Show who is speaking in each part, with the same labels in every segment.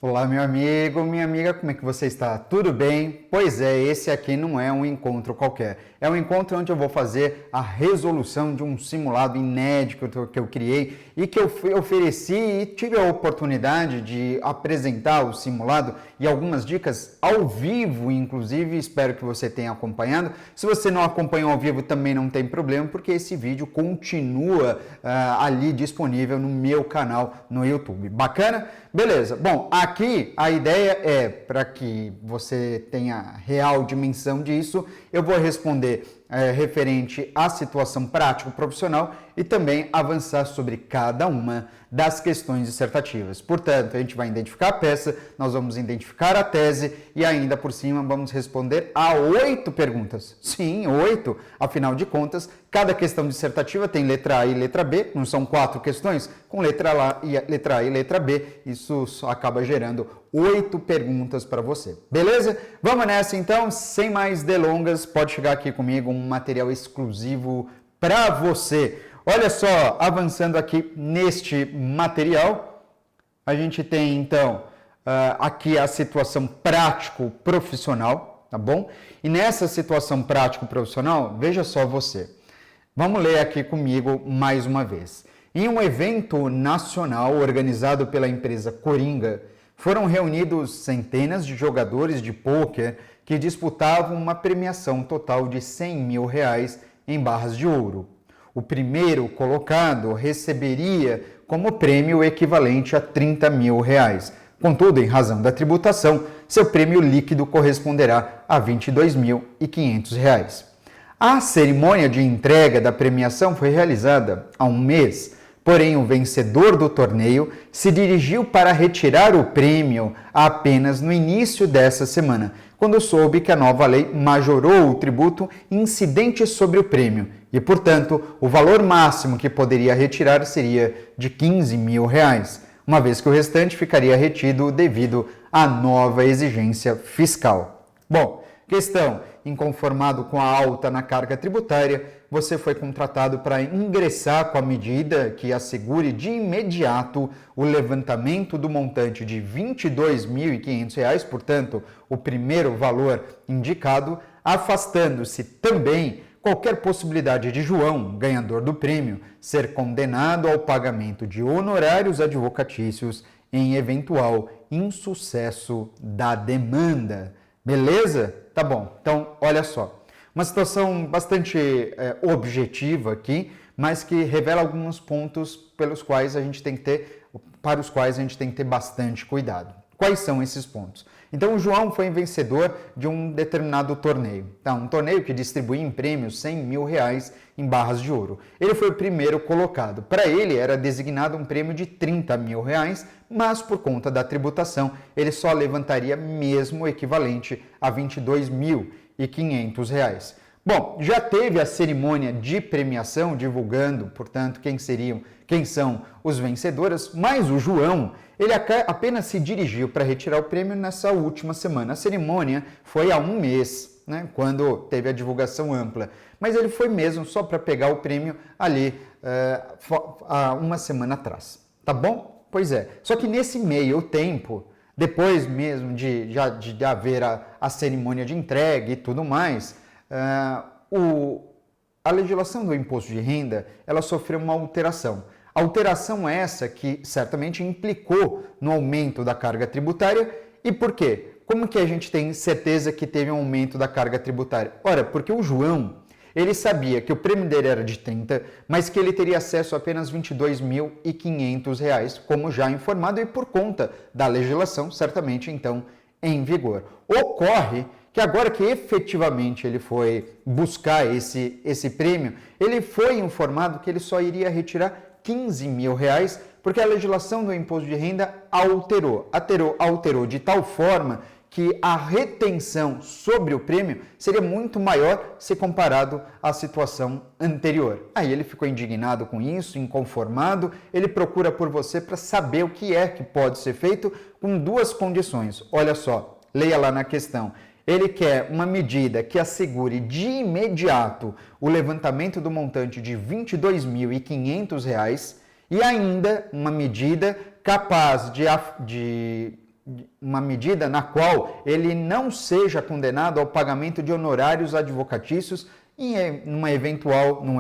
Speaker 1: Olá, meu amigo, minha amiga, como é que você está? Tudo bem? Pois é, esse aqui não é um encontro qualquer. É um encontro onde eu vou fazer a resolução de um simulado inédito que eu criei e que eu ofereci e tive a oportunidade de apresentar o simulado e algumas dicas ao vivo, inclusive, espero que você tenha acompanhado. Se você não acompanhou ao vivo, também não tem problema, porque esse vídeo continua ali disponível no meu canal no YouTube. Bacana? Beleza. Bom, aqui a ideia é, para que você tenha real dimensão disso, eu vou responder referente à situação prático-profissional e também avançar sobre cada uma das questões dissertativas. Portanto, a gente vai identificar a peça, nós vamos identificar a tese e ainda por cima vamos responder a 8 perguntas. Sim, 8. Afinal de contas, cada questão dissertativa tem letra A e letra B, não são 4 questões? Com letra A e letra B, isso acaba gerando 8 perguntas para você. Beleza? Vamos nessa então, sem mais delongas, pode chegar aqui comigo um material exclusivo para você. Olha só, avançando aqui neste material, a gente tem então aqui a situação prático-profissional, tá bom? E nessa situação prático-profissional, veja só você. Vamos ler aqui comigo mais uma vez. Em um evento nacional organizado pela empresa Coringa, foram reunidos centenas de jogadores de pôquer que disputavam uma premiação total de R$100 mil em barras de ouro. O primeiro colocado receberia como prêmio o equivalente a R$30 mil. Contudo, em razão da tributação, seu prêmio líquido corresponderá a R$22.500. A cerimônia de entrega da premiação foi realizada há um mês, porém o vencedor do torneio se dirigiu para retirar o prêmio apenas no início dessa semana, quando soube que a nova lei majorou o tributo incidente sobre o prêmio e, portanto, o valor máximo que poderia retirar seria de R$15 mil, uma vez que o restante ficaria retido devido à nova exigência fiscal. Bom, questão: inconformado com a alta na carga tributária, você foi contratado para ingressar com a medida que assegure de imediato o levantamento do montante de R$ 22.500, portanto, o primeiro valor indicado, afastando-se também qualquer possibilidade de João, ganhador do prêmio, ser condenado ao pagamento de honorários advocatícios em eventual insucesso da demanda. Beleza? Tá bom. Então, olha só. Uma situação bastante objetiva aqui, mas que revela alguns pontos para os quais a gente tem que ter bastante cuidado. Quais são esses pontos? Então, o João foi vencedor de um determinado torneio. Tá? Um torneio que distribuía em prêmios R$100 mil em barras de ouro. Ele foi o primeiro colocado. Para ele, era designado um prêmio de R$30 mil, mas por conta da tributação, ele só levantaria mesmo o equivalente a R$ 22.500. Bom, já teve a cerimônia de premiação divulgando, portanto, quem são os vencedores, mas o João, ele apenas se dirigiu para retirar o prêmio nessa última semana. A cerimônia foi há um mês, né, quando teve a divulgação ampla, mas ele foi mesmo só para pegar o prêmio ali há uma semana atrás, tá bom? Pois é, só que nesse meio tempo, depois mesmo de haver a cerimônia de entrega e tudo mais, a legislação do imposto de renda, ela sofreu uma alteração. Alteração essa que certamente implicou no aumento da carga tributária. E por quê? Como que a gente tem certeza que teve um aumento da carga tributária? Ora, porque o João, ele sabia que o prêmio dele era de 30, mas que ele teria acesso a apenas R$ 22.500, como já informado, e por conta da legislação, certamente, então, em vigor. Ocorre que agora que efetivamente ele foi buscar esse prêmio, ele foi informado que ele só iria retirar R$15 mil, porque a legislação do imposto de renda alterou de tal forma que a retenção sobre o prêmio seria muito maior se comparado à situação anterior. Aí ele ficou indignado com isso, inconformado, ele procura por você para saber o que é que pode ser feito com duas condições. Olha só, leia lá na questão. Ele quer uma medida que assegure de imediato o levantamento do montante de R$ 22.500 e ainda uma medida capaz de uma medida na qual ele não seja condenado ao pagamento de honorários advocatícios num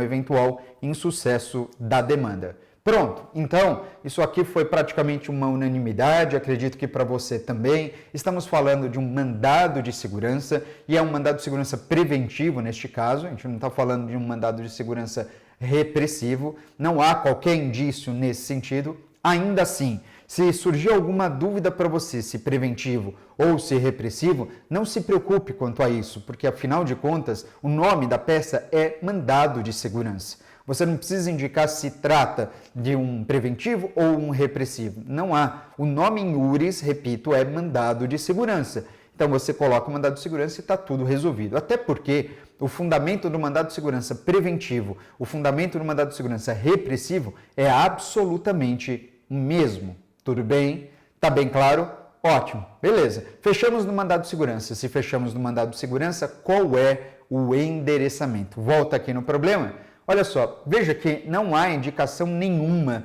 Speaker 1: eventual insucesso da demanda. Pronto, então, isso aqui foi praticamente uma unanimidade, acredito que para você também. Estamos falando de um mandado de segurança, e é um mandado de segurança preventivo neste caso, a gente não está falando de um mandado de segurança repressivo, não há qualquer indício nesse sentido. Ainda assim, se surgir alguma dúvida para você, se preventivo ou se repressivo, não se preocupe quanto a isso, porque afinal de contas, o nome da peça é mandado de segurança. Você não precisa indicar se trata de um preventivo ou um repressivo. Não há. O nome em URIs, repito, é mandado de segurança. Então você coloca o mandado de segurança e está tudo resolvido. Até porque o fundamento do mandado de segurança preventivo, o fundamento do mandado de segurança repressivo é absolutamente o mesmo. Tudo bem? Tá bem claro? Ótimo. Beleza. Fechamos no mandado de segurança. Se fechamos no mandado de segurança, qual é o endereçamento? Volta aqui no problema. Olha só, veja que não há indicação nenhuma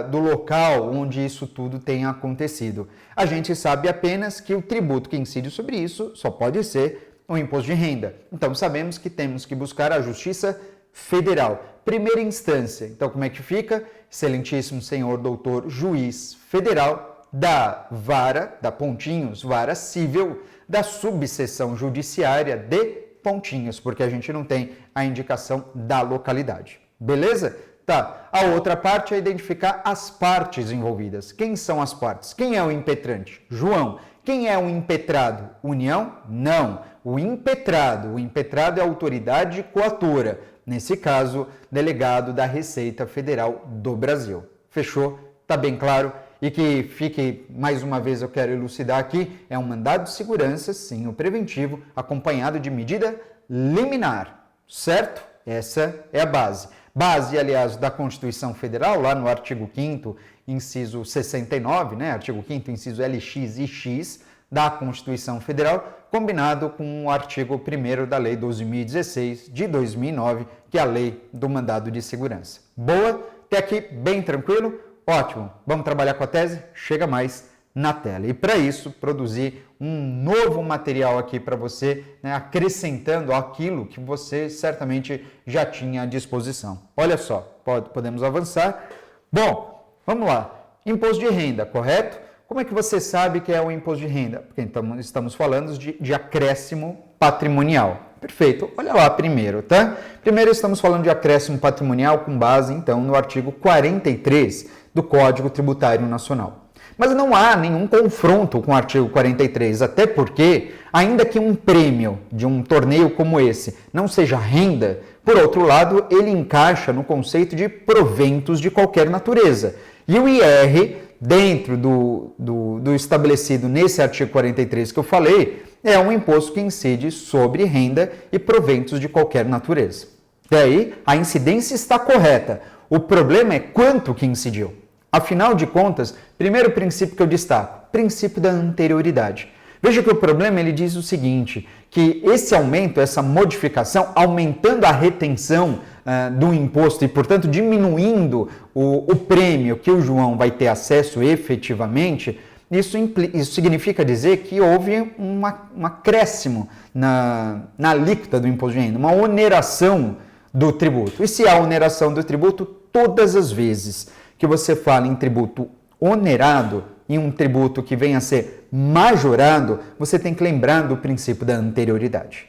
Speaker 1: do local onde isso tudo tenha acontecido. A gente sabe apenas que o tributo que incide sobre isso só pode ser o imposto de renda. Então sabemos que temos que buscar a Justiça Federal. Primeira instância. Então como é que fica? Excelentíssimo senhor doutor juiz federal da vara, da Pontinhos, vara civil, da subseção judiciária de Pontinhos, porque a gente não tem a indicação da localidade. Beleza? Tá. A outra parte é identificar as partes envolvidas. Quem são as partes? Quem é o impetrante? João. Quem é o impetrado? União? Não. O impetrado é a autoridade coatora. Nesse caso, delegado da Receita Federal do Brasil. Fechou? Tá bem claro? E que fique, mais uma vez eu quero elucidar aqui, é um mandado de segurança, sim, o preventivo, acompanhado de medida liminar, certo? Essa é a base. Base, aliás, da Constituição Federal, lá no artigo 5º, inciso 69, né? Artigo 5º, inciso LX e X da Constituição Federal, combinado com o artigo 1º da Lei 12.016 de 2009, que é a Lei do Mandado de Segurança. Boa? Até aqui bem tranquilo? Ótimo, vamos trabalhar com a tese? Chega mais na tela. E para isso, produzir um novo material aqui para você, né, acrescentando aquilo que você certamente já tinha à disposição. Olha só, podemos avançar. Bom, vamos lá. Imposto de renda, correto? Como é que você sabe que é o imposto de renda? Porque então, estamos falando de acréscimo patrimonial. Perfeito. Olha lá primeiro, tá? Primeiro estamos falando de acréscimo patrimonial com base, então, no artigo 43 do Código Tributário Nacional. Mas não há nenhum confronto com o artigo 43, até porque, ainda que um prêmio de um torneio como esse não seja renda, por outro lado, ele encaixa no conceito de proventos de qualquer natureza. E o IR, dentro do estabelecido nesse artigo 43 que eu falei, é um imposto que incide sobre renda e proventos de qualquer natureza. Daí, a incidência está correta. O problema é quanto que incidiu. Afinal de contas, primeiro princípio que eu destaco, princípio da anterioridade. Veja que o problema ele diz o seguinte, que esse aumento, essa modificação, aumentando a retenção do imposto e, portanto, diminuindo o prêmio que o João vai ter acesso efetivamente, isso significa dizer que houve um acréscimo na alíquota do imposto de renda, uma oneração do tributo. E se há oneração do tributo, todas as vezes que você fala em tributo onerado, em um tributo que venha a ser majorado, você tem que lembrar do princípio da anterioridade.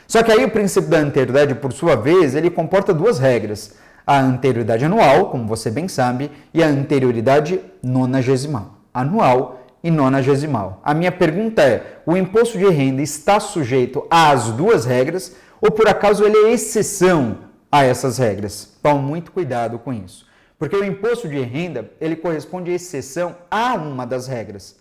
Speaker 1: Só que aí o princípio da anterioridade, por sua vez, ele comporta duas regras. A anterioridade anual, como você bem sabe, e a anterioridade nonagesimal. Anual e nonagesimal. A minha pergunta é, o imposto de renda está sujeito às duas regras ou por acaso ele é exceção a essas regras? Tome muito cuidado com isso. Porque o imposto de renda, ele corresponde à exceção a uma das regras,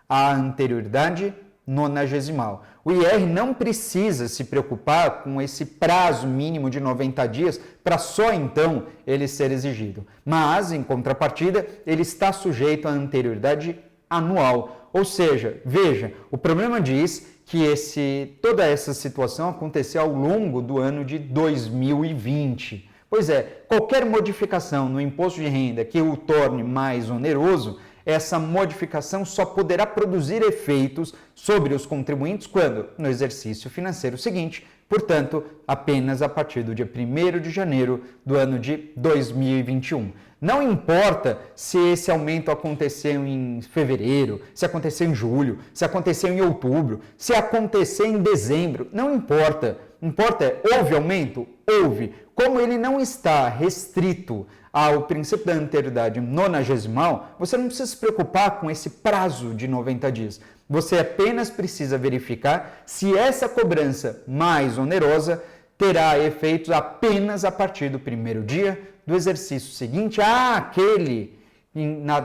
Speaker 1: a anterioridade nonagesimal. O IR não precisa se preocupar com esse prazo mínimo de 90 dias para só então ele ser exigido. Mas, em contrapartida, ele está sujeito à anterioridade anual. Ou seja, veja, o problema diz que toda essa situação aconteceu ao longo do ano de 2020. Pois é, qualquer modificação no imposto de renda que o torne mais oneroso, essa modificação só poderá produzir efeitos sobre os contribuintes quando? No exercício financeiro seguinte, portanto, apenas a partir do dia 1º de janeiro do ano de 2021. Não importa se esse aumento aconteceu em fevereiro, se aconteceu em julho, se aconteceu em outubro, se acontecer em dezembro, não importa. Importa é, houve aumento? Houve. Como ele não está restrito ao princípio da anterioridade nonagesimal, você não precisa se preocupar com esse prazo de 90 dias. Você apenas precisa verificar se essa cobrança mais onerosa terá efeitos apenas a partir do 1º dia do exercício seguinte àquele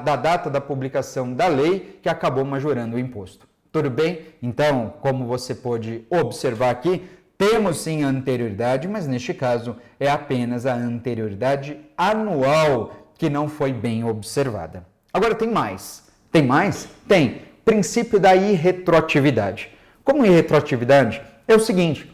Speaker 1: da data da publicação da lei que acabou majorando o imposto. Tudo bem? Então, como você pode observar aqui, temos sim a anterioridade, mas neste caso é apenas a anterioridade anual que não foi bem observada. Agora tem mais. Tem mais? Tem. Princípio da irretroatividade. Como irretroatividade? É o seguinte,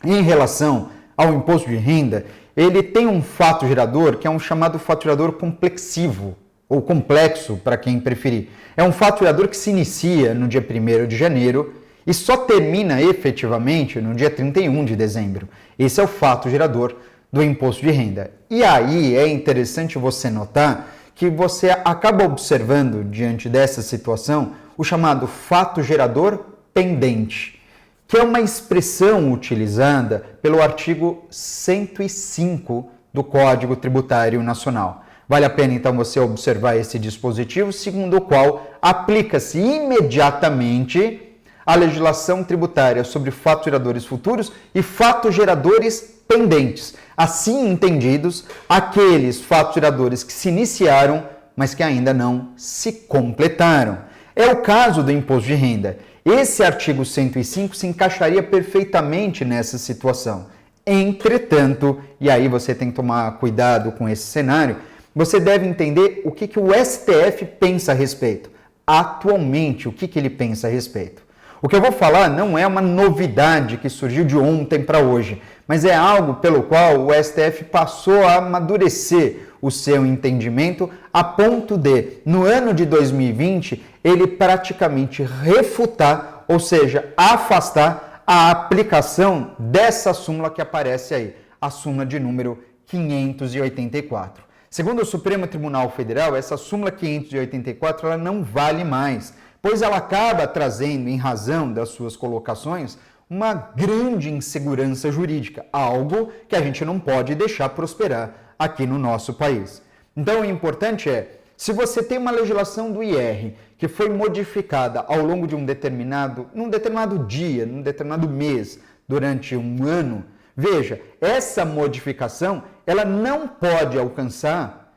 Speaker 1: em relação ao imposto de renda, ele tem um fato gerador que é um chamado fato gerador complexivo, ou complexo, para quem preferir. É um fato gerador que se inicia no dia 1º de janeiro e só termina efetivamente no dia 31 de dezembro. Esse é o fato gerador do imposto de renda. E aí é interessante você notar que você acaba observando, diante dessa situação, o chamado fato gerador pendente, que é uma expressão utilizada pelo artigo 105 do Código Tributário Nacional. Vale a pena, então, você observar esse dispositivo, segundo o qual aplica-se imediatamente a legislação tributária sobre fatos geradores futuros e fatos geradores pendentes. Assim entendidos, aqueles fatos geradores que se iniciaram, mas que ainda não se completaram. É o caso do imposto de renda. Esse artigo 105 se encaixaria perfeitamente nessa situação. Entretanto, e aí você tem que tomar cuidado com esse cenário, você deve entender o que o STF pensa a respeito. Atualmente, o que ele pensa a respeito. O que eu vou falar não é uma novidade que surgiu de ontem para hoje, mas é algo pelo qual o STF passou a amadurecer o seu entendimento a ponto de, no ano de 2020, ele praticamente refutar, ou seja, afastar a aplicação dessa súmula que aparece aí, a súmula de número 584. Segundo o Supremo Tribunal Federal, essa súmula 584 ela não vale mais, pois ela acaba trazendo, em razão das suas colocações, uma grande insegurança jurídica, algo que a gente não pode deixar prosperar aqui no nosso país. Então, o importante é, se você tem uma legislação do IR que foi modificada ao longo de num determinado dia, num determinado mês, durante um ano, veja, essa modificação, ela não pode alcançar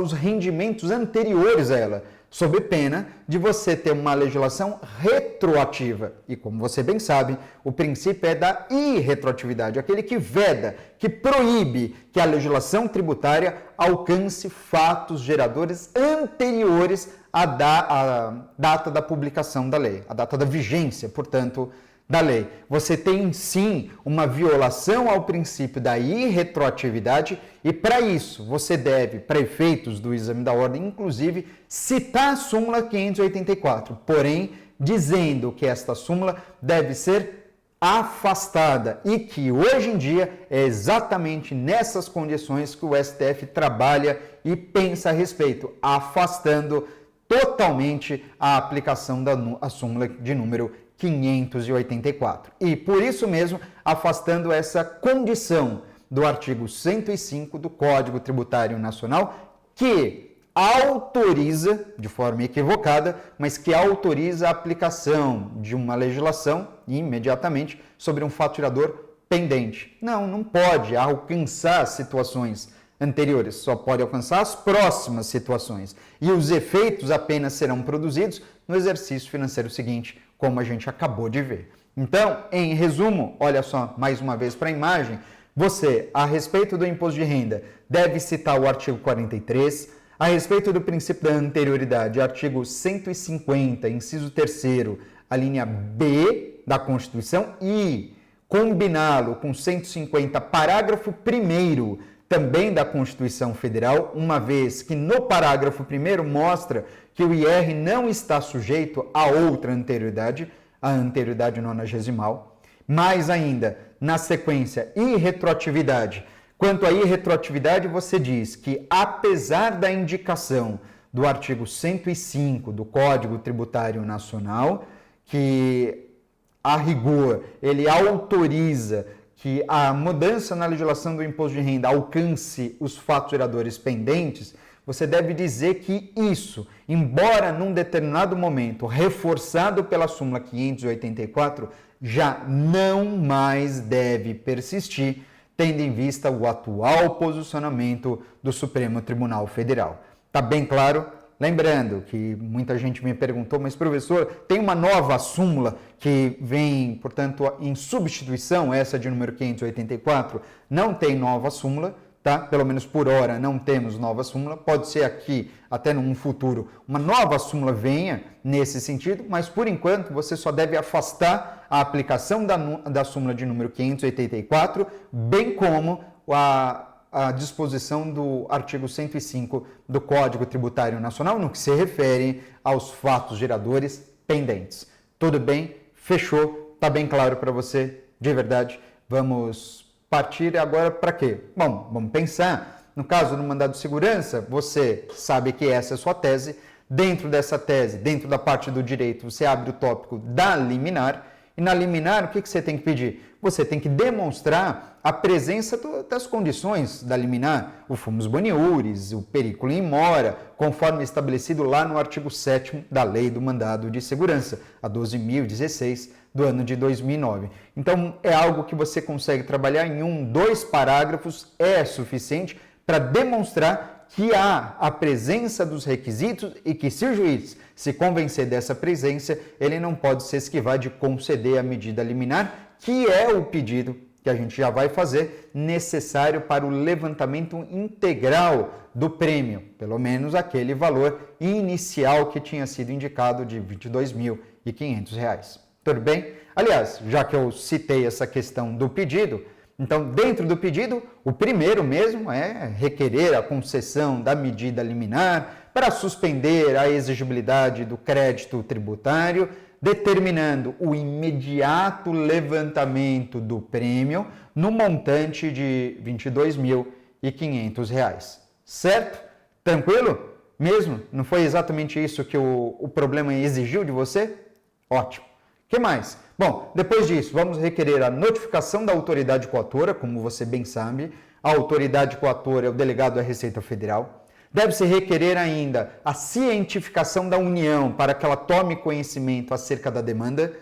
Speaker 1: os rendimentos anteriores a ela, sob pena de você ter uma legislação retroativa. E como você bem sabe, o princípio é da irretroatividade, aquele que veda, que proíbe que a legislação tributária alcance fatos geradores anteriores à data da publicação da lei, a data da vigência, portanto, da lei. Você tem sim uma violação ao princípio da irretroatividade e para isso você deve, para efeitos do exame da ordem, inclusive, citar a súmula 584, porém dizendo que esta súmula deve ser afastada e que hoje em dia é exatamente nessas condições que o STF trabalha e pensa a respeito, afastando totalmente a aplicação da súmula de número 584. E por isso mesmo, afastando essa condição do artigo 105 do Código Tributário Nacional, que autoriza, de forma equivocada, mas que autoriza a aplicação de uma legislação imediatamente sobre um fato gerador pendente. Não pode alcançar situações anteriores, só pode alcançar as próximas situações. E os efeitos apenas serão produzidos no exercício financeiro seguinte, como a gente acabou de ver. Então, em resumo, olha só mais uma vez para a imagem, você, a respeito do imposto de renda, deve citar o artigo 43, a respeito do princípio da anterioridade, artigo 150, inciso 3º, a linha B da Constituição e combiná-lo com 150, parágrafo 1º também da Constituição Federal, uma vez que no parágrafo 1º mostra que o IR não está sujeito a outra anterioridade, a anterioridade nonagesimal. Mais ainda, na sequência, irretroatividade. Quanto à irretroatividade, você diz que, apesar da indicação do artigo 105 do Código Tributário Nacional, que, a rigor, ele autoriza que a mudança na legislação do imposto de renda alcance os fatos geradores pendentes, você deve dizer que isso, embora num determinado momento reforçado pela súmula 584, já não mais deve persistir, tendo em vista o atual posicionamento do Supremo Tribunal Federal. Tá bem claro? Lembrando que muita gente me perguntou, mas professor, tem uma nova súmula que vem, portanto, em substituição, essa de número 584? Não tem nova súmula, tá? Pelo menos por hora não temos nova súmula. Pode ser aqui, até num futuro, uma nova súmula venha nesse sentido, mas por enquanto você só deve afastar a aplicação da súmula de número 584, bem como a disposição do artigo 105 do Código Tributário Nacional, no que se refere aos fatos geradores pendentes. Tudo bem? Fechou? Tá bem claro para você? De verdade? Vamos partir agora para quê? Bom, vamos pensar. No caso do mandado de segurança, você sabe que essa é a sua tese. Dentro dessa tese, dentro da parte do direito, você abre o tópico da liminar. E na liminar, o que você tem que pedir? Você tem que demonstrar a presença das condições da liminar, o fumus boniuris, o periculum in mora, conforme estabelecido lá no artigo 7º da Lei do Mandado de Segurança, a 12.016 do ano de 2009. Então, é algo que você consegue trabalhar em 2 parágrafos, é suficiente para demonstrar que há a presença dos requisitos e que, se o juiz se convencer dessa presença, ele não pode se esquivar de conceder a medida liminar, que é o pedido que a gente já vai fazer, necessário para o levantamento integral do prêmio, pelo menos aquele valor inicial que tinha sido indicado de R$ 22.500. Tudo bem? Aliás, já que eu citei essa questão do pedido, então, dentro do pedido, o primeiro mesmo é requerer a concessão da medida liminar para suspender a exigibilidade do crédito tributário, determinando o imediato levantamento do prêmio no montante de R$ 22.500. Certo? Tranquilo? Mesmo? Não foi exatamente isso que o problema exigiu de você? Ótimo. O que mais? Bom, depois disso, vamos requerer a notificação da autoridade coatora, como você bem sabe. A autoridade coatora é o delegado da Receita Federal. Deve-se requerer ainda a cientificação da União para que ela tome conhecimento acerca da demanda.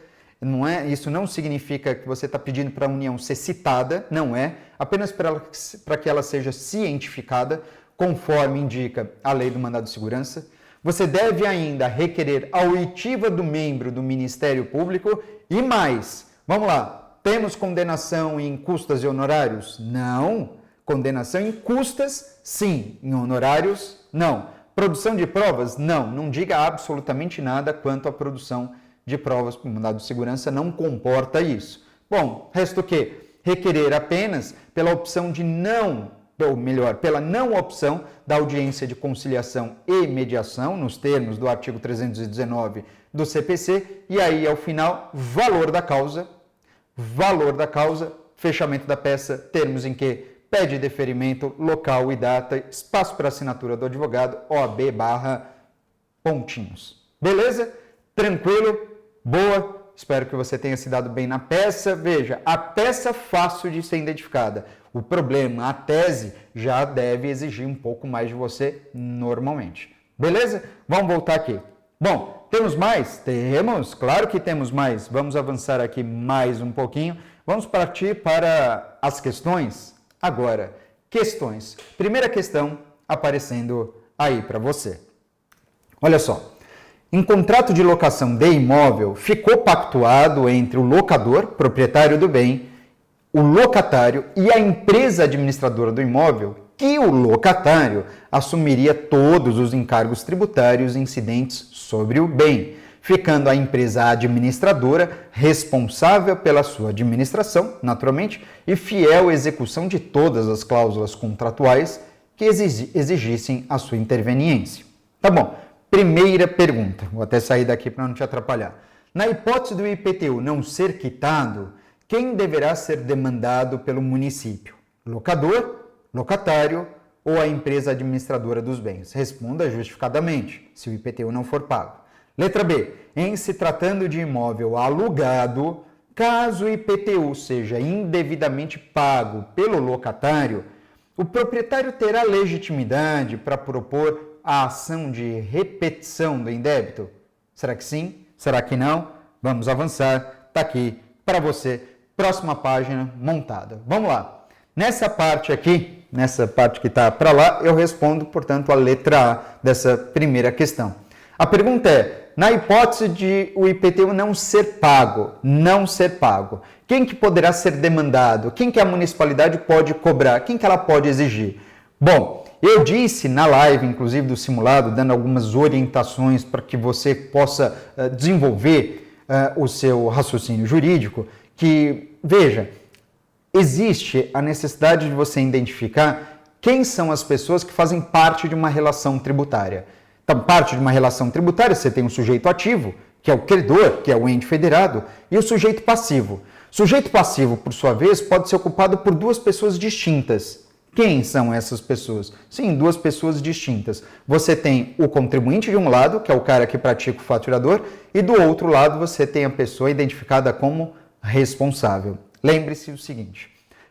Speaker 1: Isso não significa que você está pedindo para a União ser citada, não é. Apenas para que ela seja cientificada, conforme indica a Lei do Mandado de Segurança. Você deve ainda requerer a oitiva do membro do Ministério Público e mais. Vamos lá, temos condenação em custas e honorários? Não. Condenação em custas, sim. Em honorários, não. Produção de provas? Não. Não diga absolutamente nada quanto à produção de provas. O mandado de segurança não comporta isso. Bom, resta o quê? Requerer apenas pela opção de não, ou melhor, pela não opção da audiência de conciliação e mediação, nos termos do artigo 319 do CPC, e aí, ao final, valor da causa, fechamento da peça, termos em que pede deferimento, local e data, espaço para assinatura do advogado, OAB / pontinhos. Beleza? Tranquilo? Boa? Espero que você tenha se dado bem na peça. Veja, a peça fácil de ser identificada. O problema, a tese, já deve exigir um pouco mais de você normalmente. Beleza? Vamos voltar aqui. Bom, temos mais? Temos, claro que temos mais. Vamos avançar aqui mais um pouquinho. Vamos partir para as questões. Agora, questões. Primeira questão aparecendo aí para você. Olha só. Em contrato de locação de imóvel, ficou pactuado entre o locador, proprietário do bem, o locatário e a empresa administradora do imóvel que o locatário assumiria todos os encargos tributários incidentes sobre o bem, ficando a empresa administradora responsável pela sua administração, naturalmente, e fiel à execução de todas as cláusulas contratuais que exigissem a sua interveniência. Tá bom, primeira pergunta, vou até sair daqui para não te atrapalhar. Na hipótese do IPTU não ser quitado, quem deverá ser demandado pelo município? Locador, locatário ou a empresa administradora dos bens? Responda justificadamente, se o IPTU não for pago. Letra B. Em se tratando de imóvel alugado, caso o IPTU seja indevidamente pago pelo locatário, o proprietário terá legitimidade para propor a ação de repetição do indébito? Será que sim? Será que não? Vamos avançar. Está aqui para você. Próxima página montada. Vamos lá. Nessa parte aqui, nessa parte que está para lá, eu respondo, portanto, a letra A dessa primeira questão. A pergunta é, na hipótese de o IPTU não ser pago, quem que poderá ser demandado? Quem que a municipalidade pode cobrar? Quem que ela pode exigir? Bom, eu disse na live, inclusive do simulado, dando algumas orientações para que você possa desenvolver o seu raciocínio jurídico, que, veja, existe a necessidade de você identificar quem são as pessoas que fazem parte de uma relação tributária. Então, parte de uma relação tributária, você tem um sujeito ativo, que é o credor, que é o ente federado, e o sujeito passivo. O sujeito passivo, por sua vez, pode ser ocupado por duas pessoas distintas. Quem são essas pessoas? Sim, duas pessoas distintas. Você tem o contribuinte de um lado, que é o cara que pratica o faturador, e do outro lado você tem a pessoa identificada como responsável. Lembre-se o seguinte,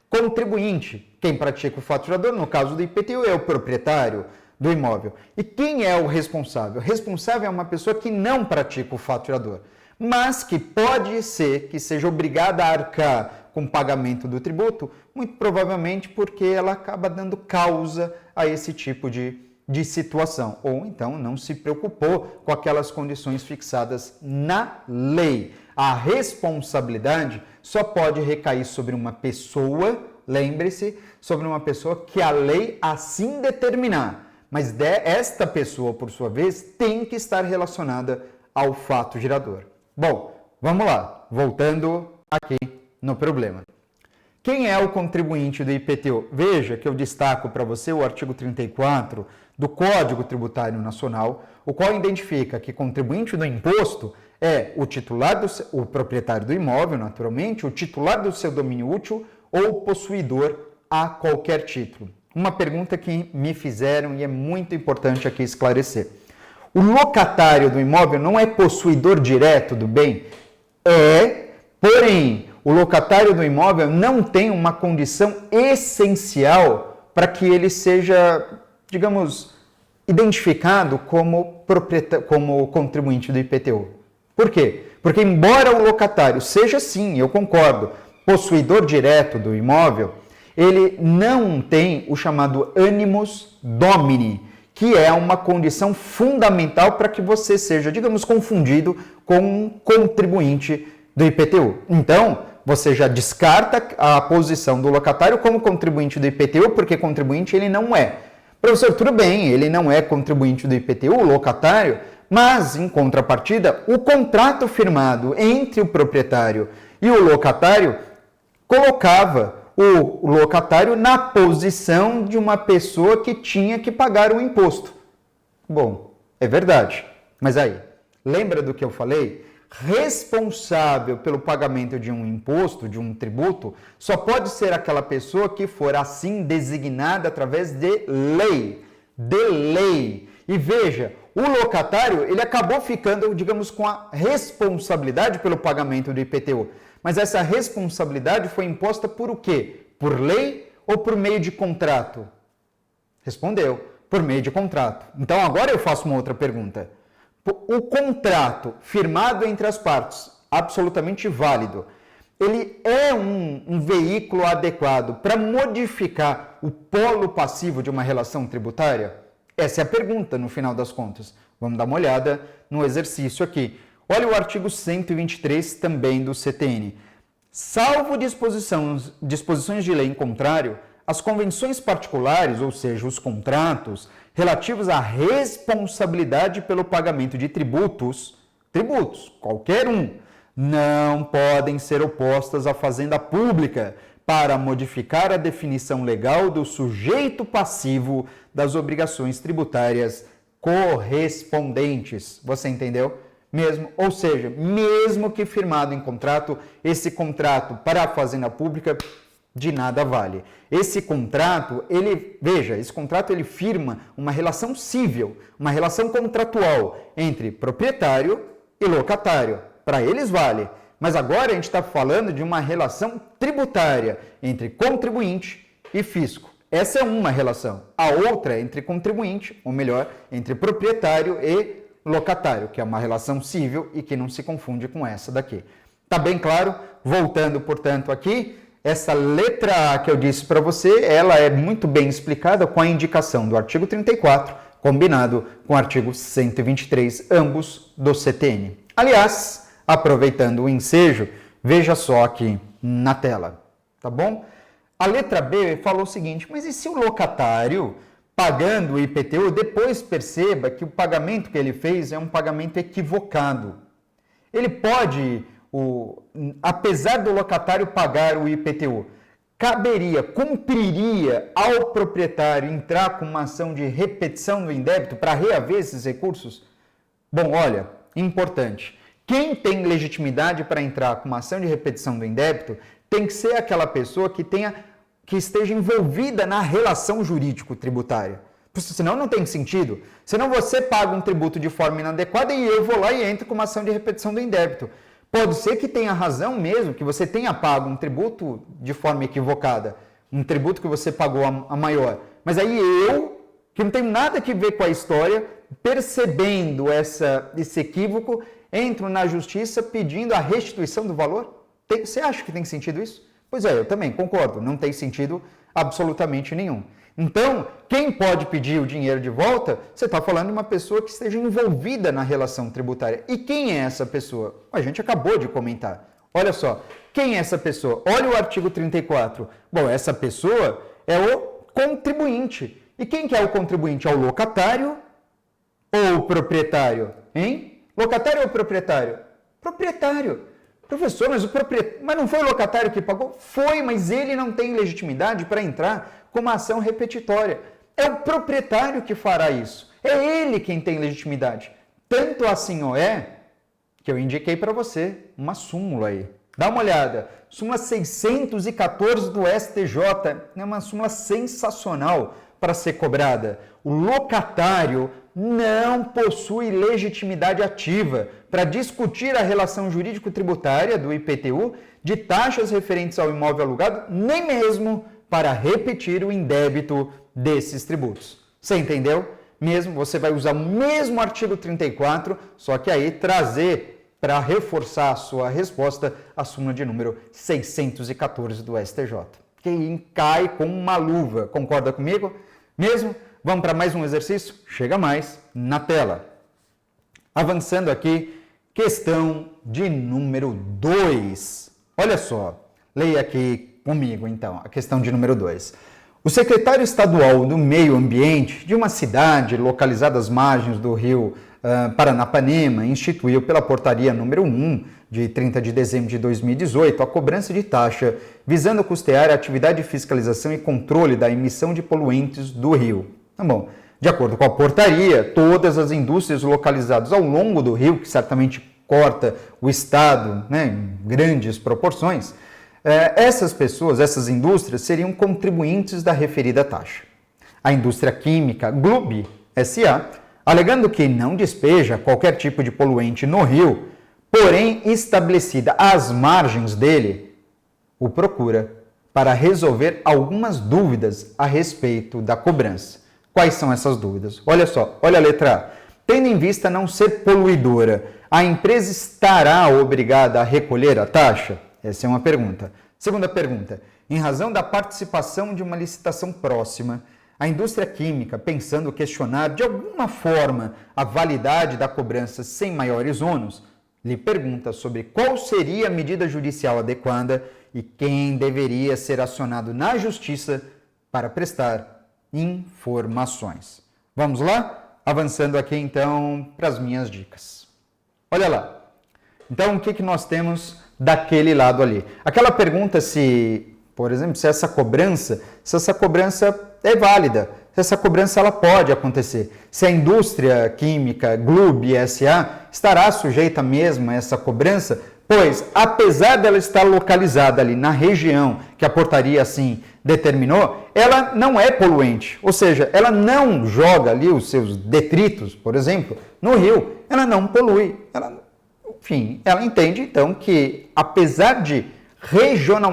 Speaker 1: contribuinte, quem pratica o faturador, no caso do IPTU, é o proprietário do imóvel. E quem é o responsável? O responsável é uma pessoa que não pratica o faturador, mas que pode ser que seja obrigada a arcar com o pagamento do tributo, muito provavelmente porque ela acaba dando causa a esse tipo de situação, ou então não se preocupou com aquelas condições fixadas na lei. A responsabilidade só pode recair sobre uma pessoa, lembre-se, sobre uma pessoa que a lei assim determinar. Mas esta pessoa, por sua vez, tem que estar relacionada ao fato gerador. Bom, vamos lá, voltando aqui no problema. Quem é o contribuinte do IPTU? Veja que eu destaco para você o artigo 34 do Código Tributário Nacional, o qual identifica que contribuinte do imposto é o titular o proprietário do imóvel, naturalmente, o titular do seu domínio útil ou possuidor a qualquer título. Uma pergunta que me fizeram e é muito importante aqui esclarecer. O locatário do imóvel não é possuidor direto do bem? É, porém, o locatário do imóvel não tem uma condição essencial para que ele seja, digamos, identificado como contribuinte do IPTU. Por quê? Porque embora o locatário seja, sim, eu concordo, possuidor direto do imóvel, ele não tem o chamado animus domini, que é uma condição fundamental para que você seja, digamos, confundido com um contribuinte do IPTU. Então, você já descarta a posição do locatário como contribuinte do IPTU, porque contribuinte ele não é. Professor, tudo bem, ele não é contribuinte do IPTU, o locatário, mas, em contrapartida, o contrato firmado entre o proprietário e o locatário colocava o locatário na posição de uma pessoa que tinha que pagar o imposto. Bom, é verdade, mas aí, lembra do que eu falei? Responsável pelo pagamento de um imposto, de um tributo, só pode ser aquela pessoa que for assim designada através de lei. E veja, o locatário, ele acabou ficando, digamos, com a responsabilidade pelo pagamento do IPTU. Mas essa responsabilidade foi imposta por o quê? Por lei ou por meio de contrato? Respondeu, por meio de contrato. Então agora eu faço uma outra pergunta. O contrato firmado entre as partes, absolutamente válido, ele é um veículo adequado para modificar o polo passivo de uma relação tributária? Essa é a pergunta, no final das contas. Vamos dar uma olhada no exercício aqui. Olha o artigo 123 também do CTN. Salvo disposições de lei em contrário, as convenções particulares, ou seja, os contratos relativos à responsabilidade pelo pagamento de tributos, tributos, qualquer um, não podem ser opostas à fazenda pública para modificar a definição legal do sujeito passivo das obrigações tributárias correspondentes. Você entendeu? Ou seja, mesmo que firmado em contrato, esse contrato para a fazenda pública de nada vale. Esse contrato, esse contrato ele firma uma relação civil, uma relação contratual entre proprietário e locatário. Para eles vale. Mas agora a gente está falando de uma relação tributária entre contribuinte e fisco. Essa é uma relação. A outra é entre contribuinte, ou melhor, entre proprietário e locatário, que é uma relação civil e que não se confunde com essa daqui. Tá bem claro? Voltando, portanto, aqui, essa letra A que eu disse para você, ela é muito bem explicada com a indicação do artigo 34, combinado com o artigo 123, ambos do CTN. Aliás, aproveitando o ensejo, veja só aqui na tela, tá bom? A letra B falou o seguinte, mas e se o locatário, pagando o IPTU, depois perceba que o pagamento que ele fez é um pagamento equivocado? Ele pode, apesar do locatário pagar o IPTU, cumpriria ao proprietário entrar com uma ação de repetição do indébito para reaver esses recursos? Bom, olha, importante. Quem tem legitimidade para entrar com uma ação de repetição do indébito tem que ser aquela pessoa que esteja envolvida na relação jurídico-tributária. Senão não tem sentido. Senão você paga um tributo de forma inadequada e eu vou lá e entro com uma ação de repetição do indébito. Pode ser que tenha razão mesmo, que você tenha pago um tributo de forma equivocada, um tributo que você pagou a maior. Mas aí eu, que não tenho nada a ver com a história, percebendo esse equívoco, entro na justiça pedindo a restituição do valor? Você acha que tem sentido isso? Pois é, eu também concordo, não tem sentido absolutamente nenhum. Então, quem pode pedir o dinheiro de volta, você está falando de uma pessoa que esteja envolvida na relação tributária. E quem é essa pessoa? A gente acabou de comentar. Olha só, quem é essa pessoa? Olha o artigo 34. Bom, essa pessoa é o contribuinte. E quem que é o contribuinte? É o locatário ou o proprietário? Hein? Locatário ou proprietário? Proprietário. Professor, mas não foi o locatário que pagou? Foi, mas ele não tem legitimidade para entrar com uma ação repetitória. É o proprietário que fará isso. É ele quem tem legitimidade. Tanto assim que eu indiquei para você uma súmula aí. Dá uma olhada. Súmula 614 do STJ. É uma súmula sensacional para ser cobrada. O locatário não possui legitimidade ativa para discutir a relação jurídico-tributária do IPTU de taxas referentes ao imóvel alugado, nem mesmo para repetir o indébito desses tributos. Você entendeu? Você vai usar o mesmo artigo 34, só que aí trazer para reforçar a sua resposta a súmula de número 614 do STJ. Que cai com uma luva. Concorda comigo? Vamos para mais um exercício? Chega mais na tela. Avançando aqui, questão de número 2. Olha só, leia aqui comigo então, a questão de número 2. O secretário estadual do Meio Ambiente de uma cidade localizada às margens do rio Paranapanema instituiu pela portaria número 1 de 30 de dezembro de 2018 a cobrança de taxa visando custear a atividade de fiscalização e controle da emissão de poluentes do rio. Tá bom. De acordo com a portaria, todas as indústrias localizadas ao longo do rio, que certamente corta o estado, em grandes proporções, essas indústrias seriam contribuintes da referida taxa. A indústria química Glub S.A., alegando que não despeja qualquer tipo de poluente no rio, porém estabelecida às margens dele, o procura para resolver algumas dúvidas a respeito da cobrança. Quais são essas dúvidas? Olha só, olha a letra A. Tendo em vista não ser poluidora, a empresa estará obrigada a recolher a taxa? Essa é uma pergunta. Segunda pergunta. Em razão da participação de uma licitação próxima, a indústria química, pensando questionar de alguma forma a validade da cobrança sem maiores ônus, lhe pergunta sobre qual seria a medida judicial adequada e quem deveria ser acionado na justiça para prestar informações. Vamos lá? Avançando aqui então para as minhas dicas. Olha lá. Então, o que nós temos daquele lado ali? Aquela pergunta se, por exemplo, se essa cobrança é válida, se essa cobrança ela pode acontecer, se a indústria química Glub SA estará sujeita mesmo a essa cobrança, pois, apesar dela estar localizada ali na região que a portaria assim determinou, ela não é poluente, ou seja, ela não joga ali os seus detritos, por exemplo, no rio, ela não polui, enfim, ela entende então que apesar de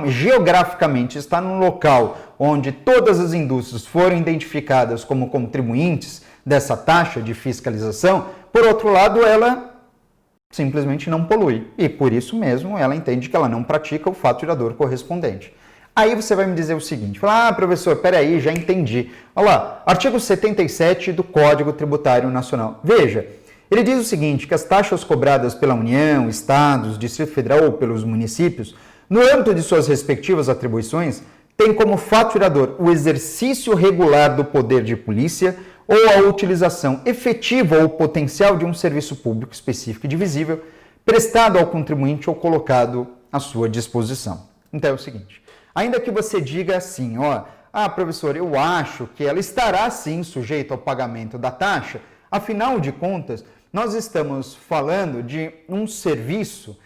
Speaker 1: geograficamente estar num local onde todas as indústrias foram identificadas como contribuintes dessa taxa de fiscalização, por outro lado, ela simplesmente não polui. E por isso mesmo ela entende que ela não pratica o fato gerador correspondente. Aí você vai me dizer o seguinte, professor, peraí, já entendi. Olha lá, artigo 77 do Código Tributário Nacional. Veja, ele diz o seguinte, que as taxas cobradas pela União, Estados, Distrito Federal ou pelos municípios, no âmbito de suas respectivas atribuições, têm como fato gerador o exercício regular do poder de polícia ou a utilização efetiva ou potencial de um serviço público específico e divisível prestado ao contribuinte ou colocado à sua disposição. Então é o seguinte, ainda que você diga assim, professor, eu acho que ela estará sim sujeita ao pagamento da taxa, afinal de contas, nós estamos falando de um serviço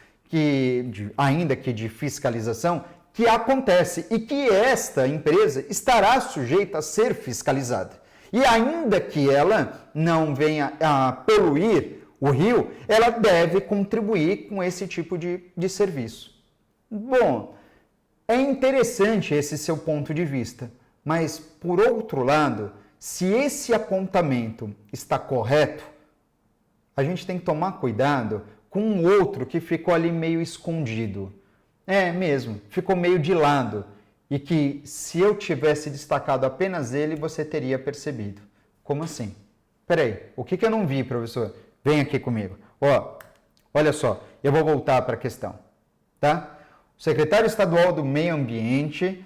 Speaker 1: ainda que de fiscalização, que acontece e que esta empresa estará sujeita a ser fiscalizada. E ainda que ela não venha a poluir o rio, ela deve contribuir com esse tipo de serviço. Bom, é interessante esse seu ponto de vista, mas, por outro lado, se esse apontamento está correto, a gente tem que tomar cuidado com um outro que ficou ali meio escondido. É mesmo, ficou meio de lado. E que se eu tivesse destacado apenas ele, você teria percebido. Como assim? Peraí, o que eu não vi, professor? Vem aqui comigo. Olha só, eu vou voltar para a questão. Tá? O secretário estadual do Meio Ambiente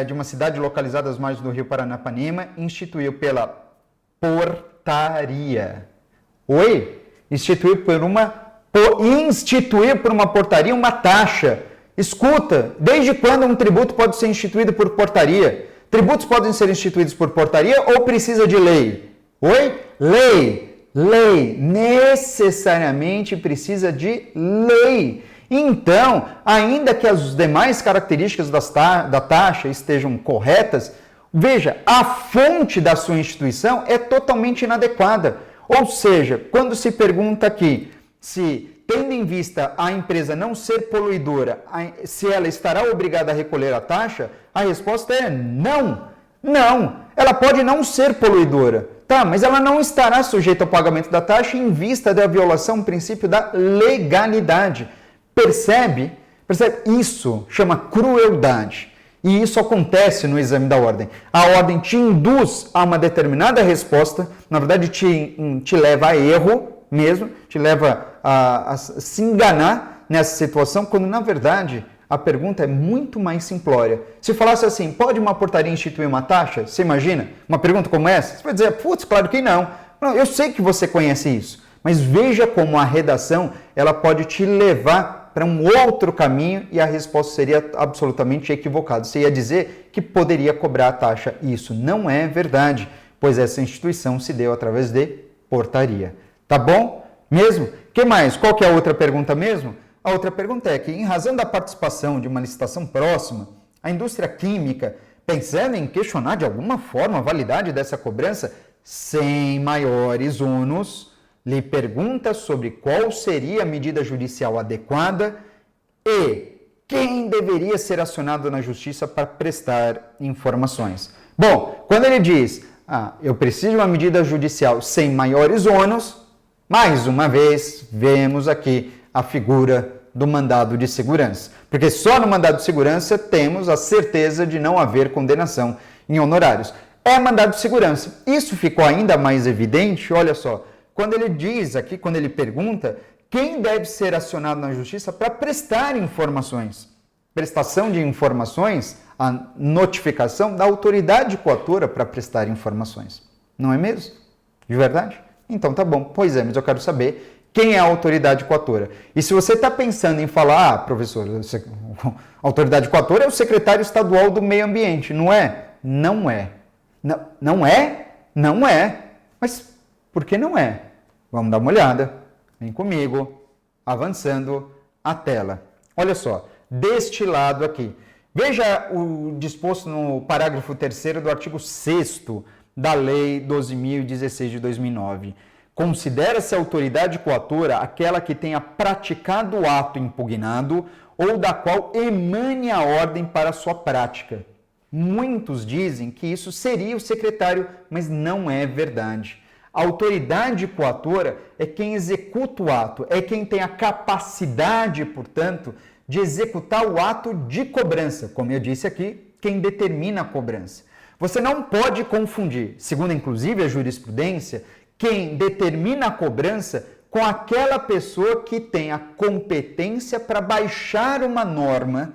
Speaker 1: de uma cidade localizada às margens do rio Paranapanema instituiu pela portaria. Instituiu por uma portaria uma taxa. Escuta, desde quando um tributo pode ser instituído por portaria? Tributos podem ser instituídos por portaria ou precisa de lei? Lei. Necessariamente precisa de lei. Então, ainda que as demais características da taxa estejam corretas, veja, a fonte da sua instituição é totalmente inadequada. Ou seja, quando se pergunta aqui se, tendo em vista a empresa não ser poluidora, se ela estará obrigada a recolher a taxa, a resposta é não. Não, ela pode não ser poluidora, tá? Mas ela não estará sujeita ao pagamento da taxa em vista da violação do princípio da legalidade. Percebe? Isso chama crueldade. E isso acontece no exame da ordem. A ordem te induz a uma determinada resposta, na verdade te leva a erro mesmo, te leva a se enganar nessa situação, quando na verdade a pergunta é muito mais simplória. Se falasse assim, pode uma portaria instituir uma taxa? Você imagina? Uma pergunta como essa? Você vai dizer, claro que não. Eu sei que você conhece isso, mas veja como a redação ela pode te levar para um outro caminho e a resposta seria absolutamente equivocada. Você ia dizer que poderia cobrar a taxa. Isso não é verdade, pois essa instituição se deu através de portaria. Tá bom? Mesmo? Que mais? Qual que é a outra pergunta mesmo? A outra pergunta é que, em razão da participação de uma licitação próxima, a indústria química, pensando em questionar de alguma forma a validade dessa cobrança, sem maiores ônus, lhe pergunta sobre qual seria a medida judicial adequada e quem deveria ser acionado na justiça para prestar informações. Bom, quando ele diz, eu preciso de uma medida judicial sem maiores ônus, mais uma vez, vemos aqui a figura do mandado de segurança. Porque só no mandado de segurança temos a certeza de não haver condenação em honorários. É mandado de segurança. Isso ficou ainda mais evidente, olha só, quando ele diz aqui, quando ele pergunta, quem deve ser acionado na justiça para prestar informações. Prestação de informações, a notificação da autoridade coatora para prestar informações. Não é mesmo? De verdade? Então tá bom. Pois é, mas eu quero saber Quem é a autoridade coatora? E se você está pensando em falar, professor, a autoridade coatora é o secretário estadual do meio ambiente, não é? Não é. Não é? Não é. Mas por que não é? Vamos dar uma olhada. Vem comigo, avançando a tela. Olha só, deste lado aqui. Veja o disposto no parágrafo 3º do artigo 6º da Lei 12.016 de 2009. Considera-se autoridade coatora aquela que tenha praticado o ato impugnado ou da qual emane a ordem para sua prática. Muitos dizem que isso seria o secretário, mas não é verdade. A autoridade coatora é quem executa o ato, é quem tem a capacidade, portanto, de executar o ato de cobrança. Como eu disse aqui, quem determina a cobrança. Você não pode confundir, segundo inclusive a jurisprudência, quem determina a cobrança com aquela pessoa que tem a competência para baixar uma norma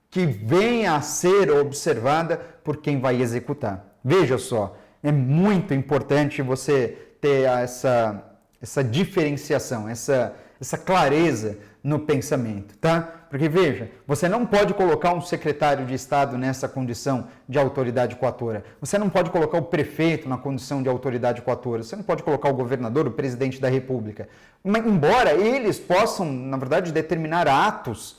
Speaker 1: que venha a ser observada por quem vai executar. Veja só, é muito importante você ter essa diferenciação, essa clareza no pensamento, tá? Porque veja, você não pode colocar um secretário de Estado nessa condição de autoridade coatora. Você não pode colocar o prefeito na condição de autoridade coatora. Você não pode colocar o governador, o presidente da República. Embora eles possam, na verdade, determinar atos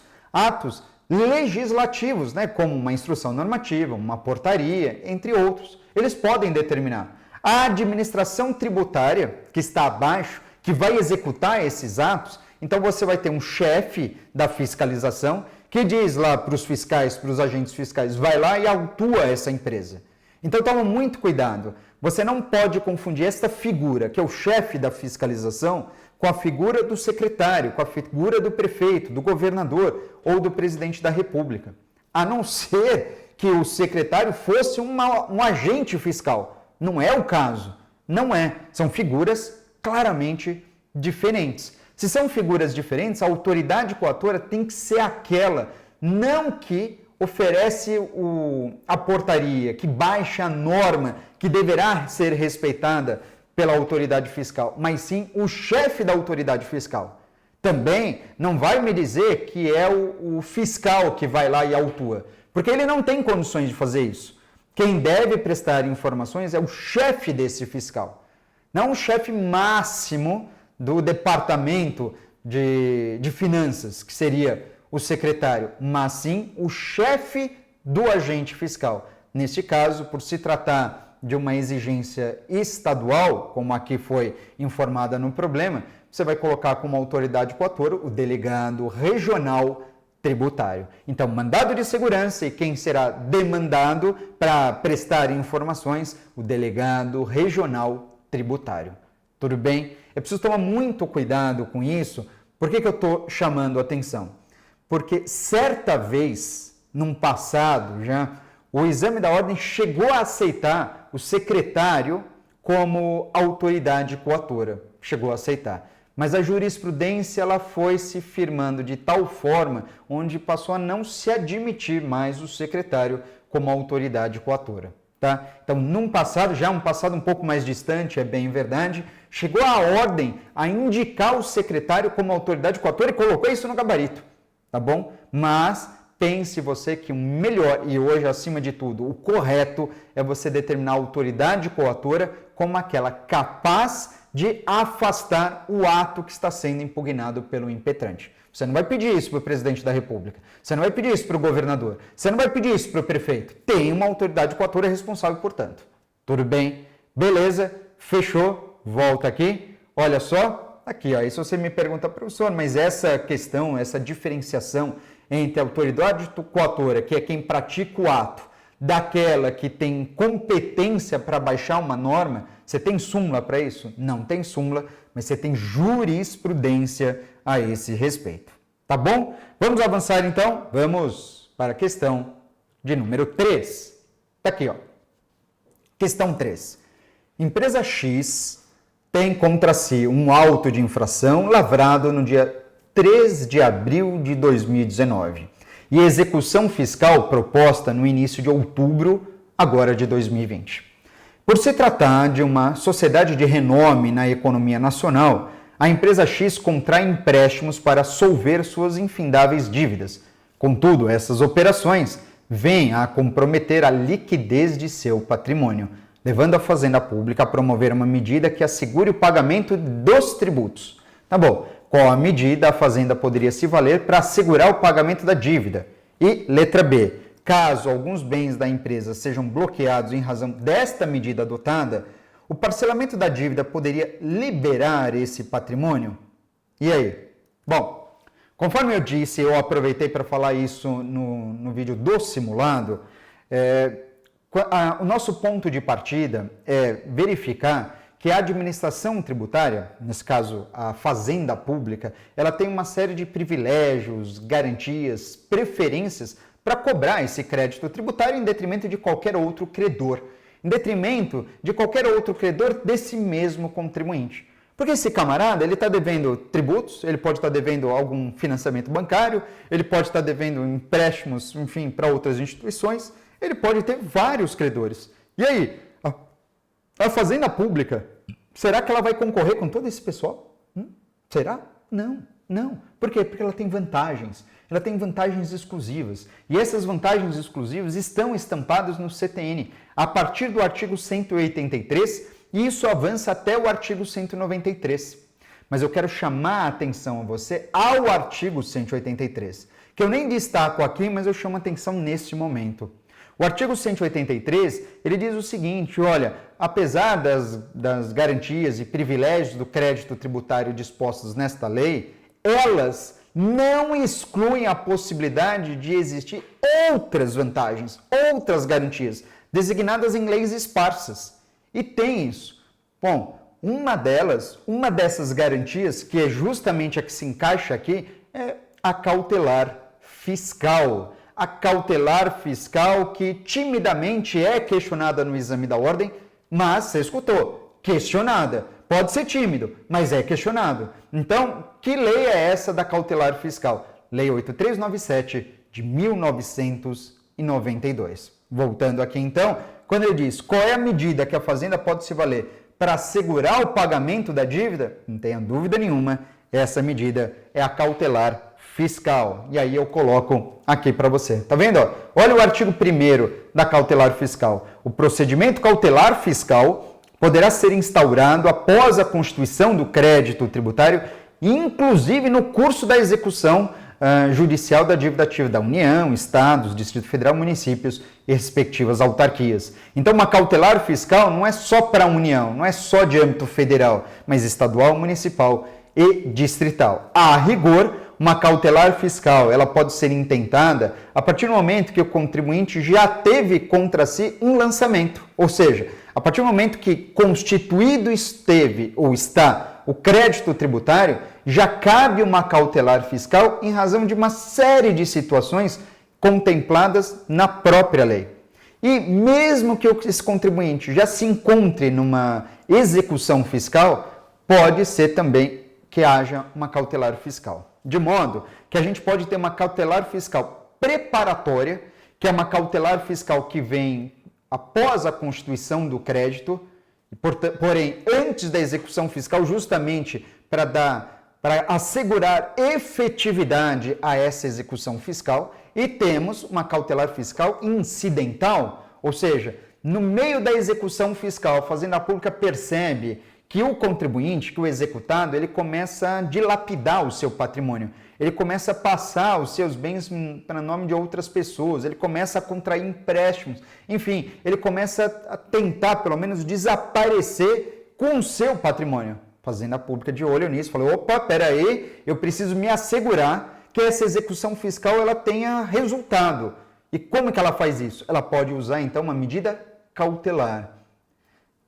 Speaker 1: legislativos, né? Como uma instrução normativa, uma portaria, entre outros. Eles podem determinar. A administração tributária, que está abaixo, que vai executar esses atos, então você vai ter um chefe da fiscalização que diz lá para os fiscais, para os agentes fiscais, vai lá e autua essa empresa. Então toma muito cuidado. Você não pode confundir esta figura, que é o chefe da fiscalização, com a figura do secretário, com a figura do prefeito, do governador ou do presidente da República. A não ser que o secretário fosse um agente fiscal. Não é o caso. Não é. São figuras claramente diferentes. Se são figuras diferentes, a autoridade coatora tem que ser aquela, não que oferece a portaria, que baixa a norma que deverá ser respeitada pela autoridade fiscal, mas sim o chefe da autoridade fiscal. Também não vai me dizer que é o fiscal que vai lá e autua, porque ele não tem condições de fazer isso. Quem deve prestar informações é o chefe desse fiscal, não o chefe máximo do departamento de finanças, que seria o secretário, mas sim o chefe do agente fiscal. Neste caso, por se tratar de uma exigência estadual, como aqui foi informada no problema, você vai colocar como autoridade coatora o delegado regional tributário. Então, mandado de segurança e quem será demandado para prestar informações, o delegado regional tributário. Tudo bem? É preciso tomar muito cuidado com isso. Por que eu estou chamando a atenção? Porque certa vez, num passado já, o exame da ordem chegou a aceitar o secretário como autoridade coatora. Chegou a aceitar. Mas a jurisprudência ela foi se firmando de tal forma onde passou a não se admitir mais o secretário como autoridade coatora. Tá? Então, num passado, já um passado um pouco mais distante, é bem verdade, chegou a ordem a indicar o secretário como autoridade coatora e colocou isso no gabarito, tá bom? Mas pense você que o melhor, e hoje acima de tudo, o correto é você determinar a autoridade coatora como aquela capaz de afastar o ato que está sendo impugnado pelo impetrante. Você não vai pedir isso para o presidente da República, você não vai pedir isso para o governador, você não vai pedir isso para o prefeito. Tem uma autoridade coatora responsável, portanto. Tudo bem? Beleza? Fechou? Volta aqui. Olha só, aqui, ó. E se você me pergunta, professor, mas essa questão, essa diferenciação entre a autoridade coatora, que é quem pratica o ato, daquela que tem competência para baixar uma norma, você tem súmula para isso? Não tem súmula, mas você tem jurisprudência a esse respeito. Tá bom? Vamos avançar então? Vamos para a questão de número 3. Tá aqui, ó. Questão 3. Empresa X tem contra si um auto de infração lavrado no dia 3 de abril de 2019 e execução fiscal proposta no início de outubro agora de 2020. Por se tratar de uma sociedade de renome na economia nacional, a empresa X contrai empréstimos para solver suas infindáveis dívidas. Contudo, essas operações vêm a comprometer a liquidez de seu patrimônio, levando a Fazenda Pública a promover uma medida que assegure o pagamento dos tributos. Tá bom, qual a medida a Fazenda poderia se valer para assegurar o pagamento da dívida? E letra B, caso alguns bens da empresa sejam bloqueados em razão desta medida adotada, o parcelamento da dívida poderia liberar esse patrimônio? E aí? Bom, conforme eu disse, eu aproveitei para falar isso no vídeo do simulado, o nosso ponto de partida é verificar que a administração tributária, nesse caso a Fazenda Pública, ela tem uma série de privilégios, garantias, preferências para cobrar esse crédito tributário em detrimento de qualquer outro credor, em detrimento de qualquer outro credor desse mesmo contribuinte. Porque esse camarada, ele está devendo tributos, ele pode estar devendo algum financiamento bancário, ele pode estar devendo empréstimos, enfim, para outras instituições, ele pode ter vários credores. E aí, a Fazenda Pública, será que ela vai concorrer com todo esse pessoal? Será? Não. Por quê? Porque ela tem vantagens. Ela tem vantagens exclusivas. E essas vantagens exclusivas estão estampadas no CTN, a partir do artigo 183, e isso avança até o artigo 193. Mas eu quero chamar a atenção a você ao artigo 183, que eu nem destaco aqui, mas eu chamo a atenção neste momento. O artigo 183, ele diz o seguinte, olha, apesar das garantias e privilégios do crédito tributário dispostos nesta lei, elas não excluem a possibilidade de existir outras vantagens, outras garantias, designadas em leis esparsas. E tem isso. Bom, uma dessas garantias, que é justamente a que se encaixa aqui, é a cautelar fiscal. A cautelar fiscal que timidamente é questionada no exame da ordem, mas você escutou, questionada. Pode ser tímido, mas é questionado. Então, que lei é essa da cautelar fiscal? Lei 8397 de 1992. Voltando aqui então, quando ele diz qual é a medida que a Fazenda pode se valer para assegurar o pagamento da dívida, não tenha dúvida nenhuma, essa medida é a cautelar fiscal. E aí eu coloco aqui para você. Tá vendo? Olha o artigo 1º da cautelar fiscal. O procedimento cautelar fiscal poderá ser instaurado após a constituição do crédito tributário, inclusive no curso da execução judicial da dívida ativa da União, Estados, Distrito Federal, municípios e respectivas autarquias. Então, uma cautelar fiscal não é só para a União, não é só de âmbito federal, mas estadual, municipal e distrital. A rigor, uma cautelar fiscal, ela pode ser intentada a partir do momento que o contribuinte já teve contra si um lançamento, ou seja, a partir do momento que constituído esteve ou está o crédito tributário, já cabe uma cautelar fiscal em razão de uma série de situações contempladas na própria lei. E mesmo que esse contribuinte já se encontre numa execução fiscal, pode ser também que haja uma cautelar fiscal. De modo que a gente pode ter uma cautelar fiscal preparatória, que é uma cautelar fiscal que vem após a constituição do crédito, porém antes da execução fiscal, justamente para assegurar efetividade a essa execução fiscal, e temos uma cautelar fiscal incidental, ou seja, no meio da execução fiscal, a Fazenda Pública percebe que o contribuinte, que o executado, ele começa a dilapidar o seu patrimônio, ele começa a passar os seus bens para nome de outras pessoas, ele começa a contrair empréstimos, enfim, ele começa a tentar, pelo menos, desaparecer com o seu patrimônio. Fazenda Pública de olho nisso, falou, opa, peraí, eu preciso me assegurar que essa execução fiscal ela tenha resultado. E como que ela faz isso? Ela pode usar, então, uma medida cautelar.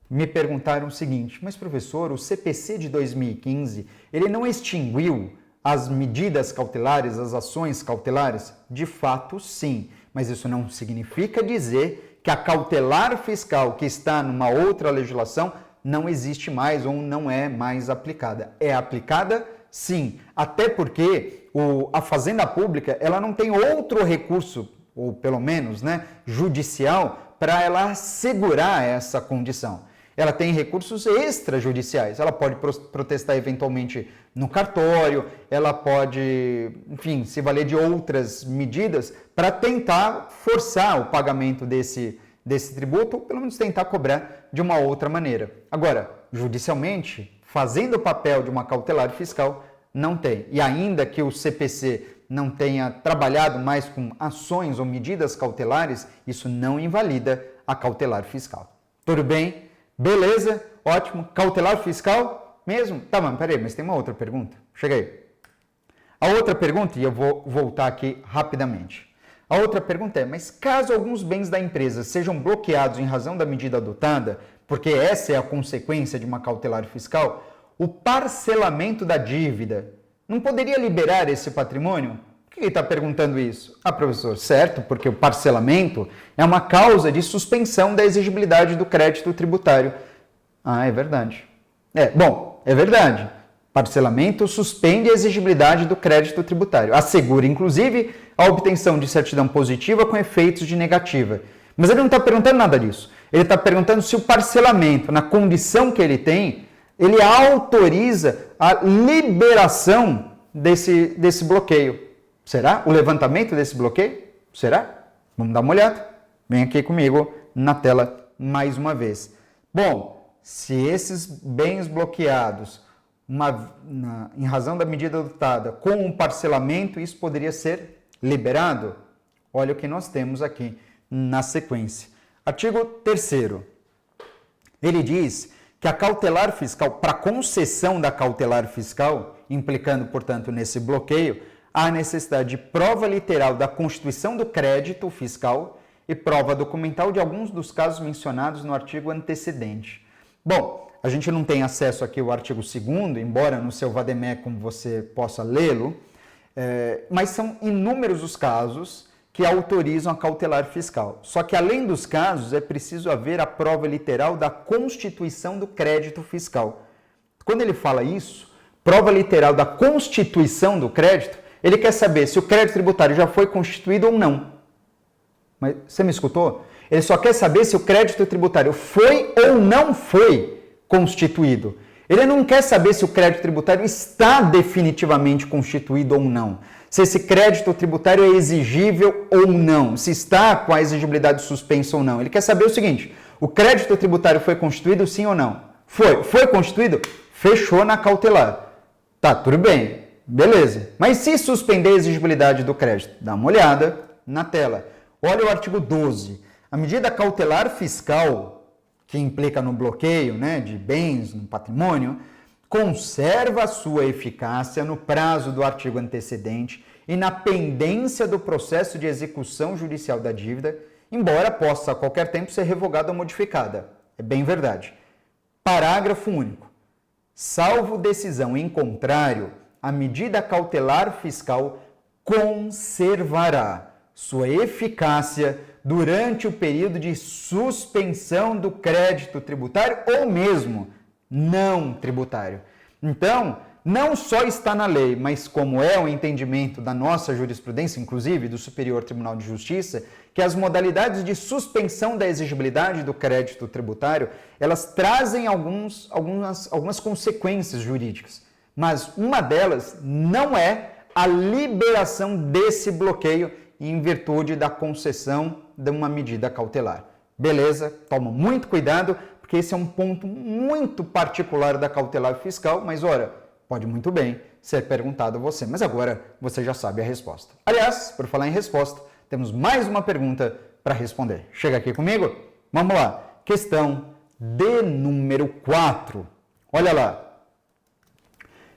Speaker 1: Me perguntaram o seguinte, mas professor, o CPC de 2015, ele não extinguiu as medidas cautelares, as ações cautelares? De fato, sim, mas isso não significa dizer que a cautelar fiscal que está numa outra legislação não existe mais ou não é mais aplicada. É aplicada, sim, até porque a Fazenda Pública ela não tem outro recurso, ou pelo menos judicial, para ela assegurar essa condição. ela tem recursos extrajudiciais. Ela pode protestar eventualmente no cartório, ela pode, enfim, se valer de outras medidas para tentar forçar o pagamento desse tributo, ou pelo menos tentar cobrar de uma outra maneira. Agora, judicialmente, fazendo o papel de uma cautelar fiscal, não tem. E ainda que o CPC não tenha trabalhado mais com ações ou medidas cautelares, isso não invalida a cautelar fiscal. Tudo bem? Beleza? Ótimo. Cautelar fiscal mesmo? Tá, mas peraí, mas tem uma outra pergunta. Chega aí. A outra pergunta, e eu vou voltar aqui rapidamente. A outra pergunta é, mas caso alguns bens da empresa sejam bloqueados em razão da medida adotada, porque essa é a consequência de uma cautelar fiscal, o parcelamento da dívida não poderia liberar esse patrimônio? Por que ele está perguntando isso? Ah, professor, certo, porque o parcelamento é uma causa de suspensão da exigibilidade do crédito tributário. Ah, é verdade. É verdade. Parcelamento suspende a exigibilidade do crédito tributário. Assegura, inclusive, a obtenção de certidão positiva com efeitos de negativa. Mas ele não está perguntando nada disso. Ele está perguntando se o parcelamento, na condição que ele tem, ele autoriza a liberação desse bloqueio. Será? O levantamento desse bloqueio? Será? Vamos dar uma olhada. Vem aqui comigo na tela mais uma vez. Bom, se esses bens bloqueados, em razão da medida adotada, com um parcelamento, isso poderia ser liberado? Olha o que nós temos aqui na sequência. Artigo 3º. Ele diz que a cautelar fiscal, para concessão da cautelar fiscal, implicando, portanto, nesse bloqueio, há necessidade de prova literal da constituição do crédito fiscal e prova documental de alguns dos casos mencionados no artigo antecedente. Bom, a gente não tem acesso aqui ao artigo 2º, embora no seu vademecum você possa lê-lo, mas são inúmeros os casos que autorizam a cautelar fiscal. Só que, além dos casos, é preciso haver a prova literal da constituição do crédito fiscal. Quando ele fala isso, prova literal da constituição do crédito, ele quer saber se o crédito tributário já foi constituído ou não. Mas você me escutou? Ele só quer saber se o crédito tributário foi ou não foi constituído. Ele não quer saber se o crédito tributário está definitivamente constituído ou não. Se esse crédito tributário é exigível ou não. Se está com a exigibilidade suspensa ou não. Ele quer saber o seguinte, o crédito tributário foi constituído sim ou não? Foi. Foi constituído? Fechou na cautelar. Tá, tudo bem. Beleza. Mas se suspender a exigibilidade do crédito? Dá uma olhada na tela. Olha o artigo 12. A medida cautelar fiscal, que implica no bloqueio, né, de bens, no patrimônio, conserva a sua eficácia no prazo do artigo antecedente e na pendência do processo de execução judicial da dívida, embora possa a qualquer tempo ser revogada ou modificada. É bem verdade. Parágrafo único. Salvo decisão em contrário, a medida cautelar fiscal conservará sua eficácia durante o período de suspensão do crédito tributário ou mesmo não tributário. Então, não só está na lei, mas como é o entendimento da nossa jurisprudência, inclusive do Superior Tribunal de Justiça, que as modalidades de suspensão da exigibilidade do crédito tributário, elas trazem algumas consequências jurídicas. Mas uma delas não é a liberação desse bloqueio em virtude da concessão de uma medida cautelar. Beleza? Toma muito cuidado, porque esse é um ponto muito particular da cautelar fiscal, mas, ora, pode muito bem ser perguntado a você. Mas agora você já sabe a resposta. Aliás, por falar em resposta, temos mais uma pergunta para responder. Chega aqui comigo? Vamos lá. Questão de número 4. Olha lá.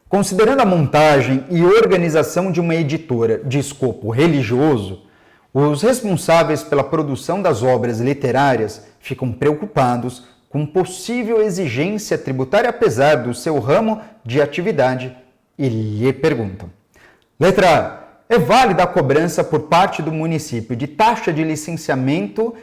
Speaker 1: Considerando a montagem e organização de uma editora de escopo religioso, os responsáveis pela produção das obras literárias ficam preocupados com possível exigência tributária apesar do seu ramo de atividade e lhe perguntam. Letra A. É válida a cobrança por parte do município de taxa de licenciamento,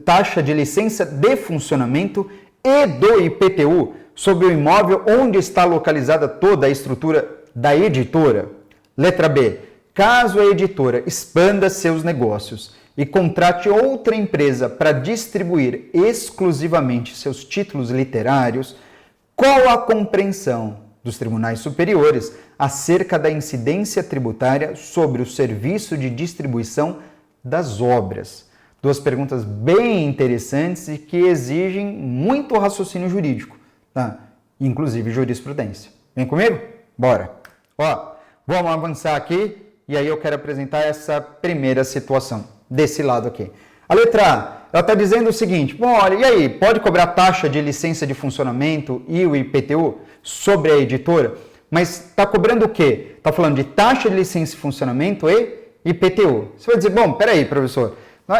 Speaker 1: taxa de licença de funcionamento e do IPTU sobre o imóvel onde está localizada toda a estrutura da editora? Letra B. Caso a editora expanda seus negócios e contrate outra empresa para distribuir exclusivamente seus títulos literários, qual a compreensão dos tribunais superiores acerca da incidência tributária sobre o serviço de distribuição das obras? Duas perguntas bem interessantes e que exigem muito raciocínio jurídico, tá? Inclusive jurisprudência. Vem comigo? Bora! Ó, vamos avançar aqui e aí eu quero apresentar essa primeira situação, desse lado aqui. A letra A, ela está dizendo o seguinte, bom, olha, e aí, pode cobrar taxa de licença de funcionamento e o IPTU sobre a editora? Mas está cobrando o quê? Está falando de taxa de licença de funcionamento e IPTU. Você vai dizer, bom, peraí, professor,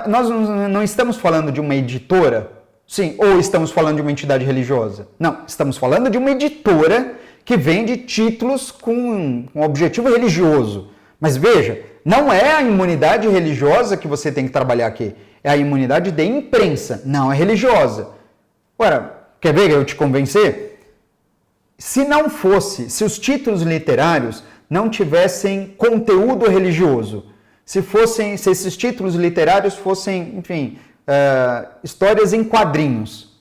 Speaker 1: nós não estamos falando de uma editora? Sim, ou estamos falando de uma entidade religiosa? Não, estamos falando de uma editora que vende títulos com um objetivo religioso. Mas veja, não é a imunidade religiosa que você tem que trabalhar aqui, é a imunidade de imprensa, não é religiosa. Ora, quer ver eu te convencer? Se os títulos literários não tivessem conteúdo religioso, se esses títulos literários fossem, enfim, histórias em quadrinhos,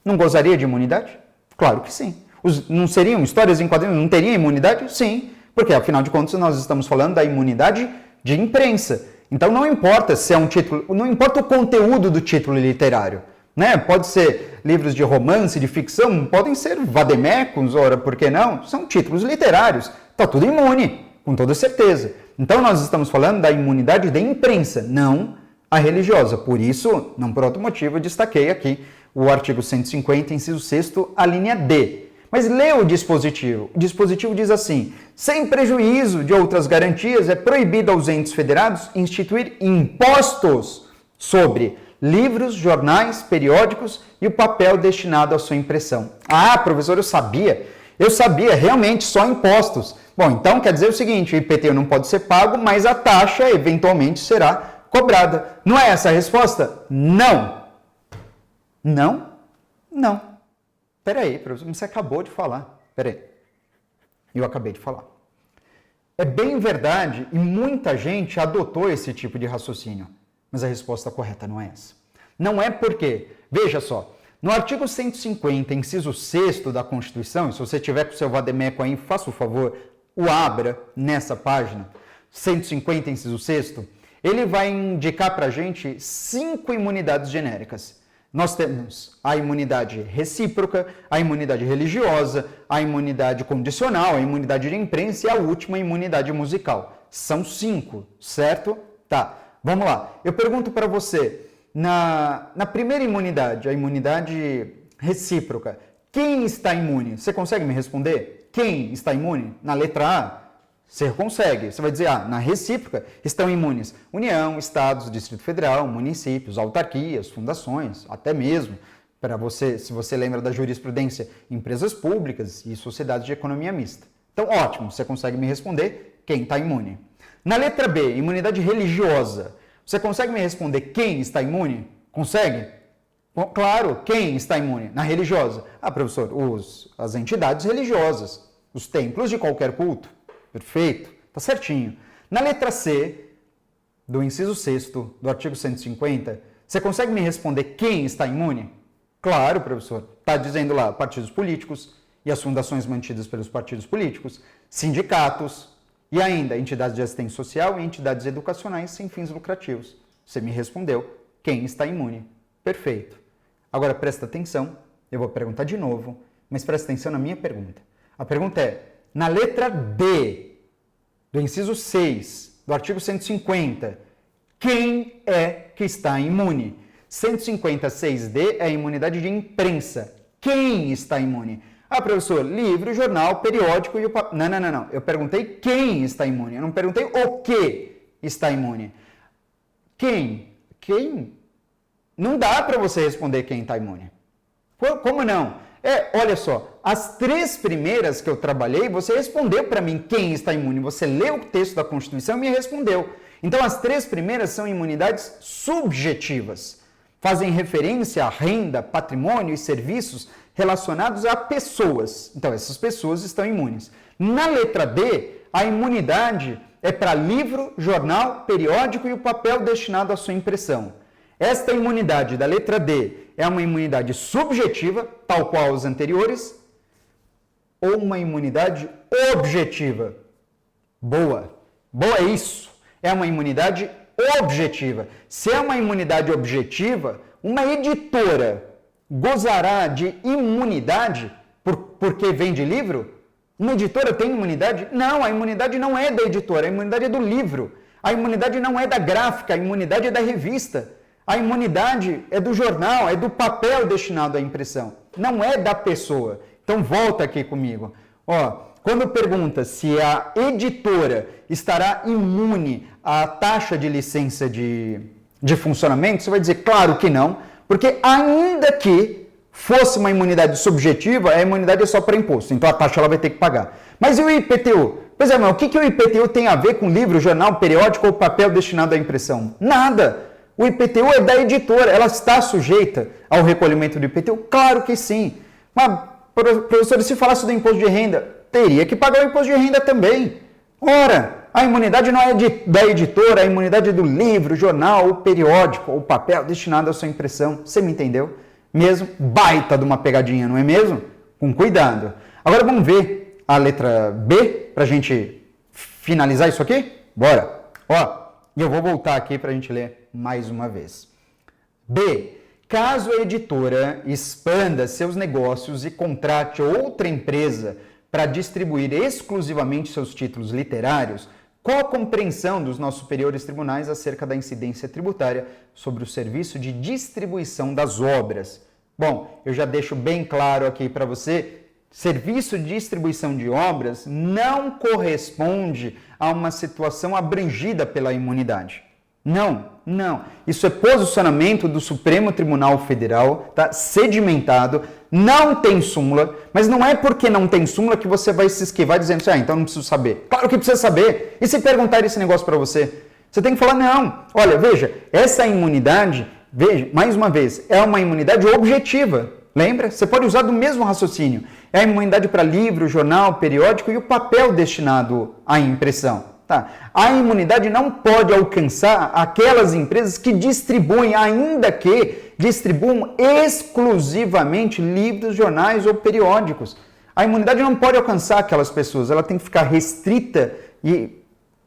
Speaker 1: não gozaria de imunidade? Claro que sim. Não seriam histórias em quadrinhos? Não teria imunidade? Sim. Porque, afinal de contas, nós estamos falando da imunidade de imprensa. Então, não importa se é um título, não importa o conteúdo do título literário, né? Pode ser livros de romance, de ficção, podem ser vademecums, ora, por que não? São títulos literários. Está tudo imune, com toda certeza. Então, nós estamos falando da imunidade de imprensa, não a religiosa. Por isso, não por outro motivo, eu destaquei aqui o artigo 150, inciso 6º, a linha D. Mas lê o dispositivo. O dispositivo diz assim, sem prejuízo de outras garantias, é proibido aos entes federados instituir impostos sobre livros, jornais, periódicos e o papel destinado à sua impressão. Ah, professor, eu sabia, realmente só impostos. Bom, então quer dizer o seguinte, o IPTU não pode ser pago, mas a taxa eventualmente será cobrada. Não é essa a resposta? Não. Não? Não. Peraí, professor, você acabou de falar. Peraí, eu acabei de falar. É bem verdade e muita gente adotou esse tipo de raciocínio, mas a resposta correta não é essa. Não é porque, veja só, no artigo 150, inciso 6º da Constituição, e se você tiver com o seu vademeco aí, faça o favor, o abra nessa página, 150, inciso 6º, ele vai indicar para a gente 5 imunidades genéricas. Nós temos a imunidade recíproca, a imunidade religiosa, a imunidade condicional, a imunidade de imprensa e a última, imunidade musical. São 5, certo? Tá, vamos lá. Eu pergunto para você, na primeira imunidade, a imunidade recíproca, quem está imune? Você consegue me responder? Quem está imune? Na letra A? Você consegue. Você vai dizer, na recíproca estão imunes União, Estados, Distrito Federal, municípios, autarquias, fundações, até mesmo, para você, se você lembra da jurisprudência, empresas públicas e sociedades de economia mista. Então, ótimo, você consegue me responder quem está imune. Na letra B, imunidade religiosa, você consegue me responder quem está imune? Consegue? Claro, quem está imune? Na religiosa. Professor, as entidades religiosas, os templos de qualquer culto. Perfeito, tá certinho. Na letra C, do inciso 6º do artigo 150, você consegue me responder quem está imune? Claro, professor. Está dizendo lá partidos políticos e as fundações mantidas pelos partidos políticos, sindicatos e ainda entidades de assistência social e entidades educacionais sem fins lucrativos. Você me respondeu quem está imune. Perfeito. Agora presta atenção, eu vou perguntar de novo, mas presta atenção na minha pergunta. A pergunta é, na letra D, do inciso 6, do artigo 150, quem é que está imune? 156D é a imunidade de imprensa. Quem está imune? Professor, livro, jornal, periódico e o... Não. Eu perguntei quem está imune. Eu não perguntei o que está imune. Quem? Quem? Não dá para você responder quem está imune. Como não? Olha só, as 3 primeiras que eu trabalhei, você respondeu para mim quem está imune. Você leu o texto da Constituição e me respondeu. Então, as 3 primeiras são imunidades subjetivas. Fazem referência à renda, patrimônio e serviços relacionados a pessoas. Então, essas pessoas estão imunes. Na letra D, a imunidade é para livro, jornal, periódico e o papel destinado à sua impressão. Esta imunidade da letra D é uma imunidade subjetiva, tal qual os anteriores, ou uma imunidade objetiva? Boa. Boa é isso. É uma imunidade objetiva. Se é uma imunidade objetiva, uma editora gozará de imunidade porque vende livro? Uma editora tem imunidade? Não, a imunidade não é da editora, a imunidade é do livro. A imunidade não é da gráfica, a imunidade é da revista. A imunidade é do jornal, é do papel destinado à impressão, não é da pessoa. Então volta aqui comigo. Quando pergunta se a editora estará imune à taxa de licença de funcionamento, você vai dizer claro que não, porque ainda que fosse uma imunidade subjetiva, a imunidade é só para imposto, então a taxa ela vai ter que pagar. Mas e o IPTU? Pois é, mas o que o IPTU tem a ver com livro, jornal, periódico ou papel destinado à impressão? Nada! O IPTU é da editora, ela está sujeita ao recolhimento do IPTU? Claro que sim. Mas, professor, se falasse do imposto de renda, teria que pagar o imposto de renda também. Ora, a imunidade não é da editora, a imunidade é do livro, jornal, ou periódico, ou papel destinado à sua impressão. Você me entendeu? Mesmo baita de uma pegadinha, não é mesmo? Com cuidado. Agora vamos ver a letra B para a gente finalizar isso aqui? Bora! E eu vou voltar aqui para a gente ler mais uma vez. B. Caso a editora expanda seus negócios e contrate outra empresa para distribuir exclusivamente seus títulos literários, qual a compreensão dos nossos superiores tribunais acerca da incidência tributária sobre o serviço de distribuição das obras? Bom, eu já deixo bem claro aqui para você, serviço de distribuição de obras não corresponde a uma situação abrangida pela imunidade. Não. Isso é posicionamento do Supremo Tribunal Federal, tá? Sedimentado, não tem súmula, mas não é porque não tem súmula que você vai se esquivar dizendo assim, então não preciso saber. Claro que precisa saber. E se perguntar esse negócio para você? Você tem que falar, não. Olha, veja, essa imunidade, veja, mais uma vez, é uma imunidade objetiva. Lembra? Você pode usar do mesmo raciocínio. É a imunidade para livro, jornal, periódico e o papel destinado à impressão. Tá. A imunidade não pode alcançar aquelas empresas que distribuem, ainda que distribuam exclusivamente livros, jornais ou periódicos. A imunidade não pode alcançar aquelas pessoas, ela tem que ficar restrita e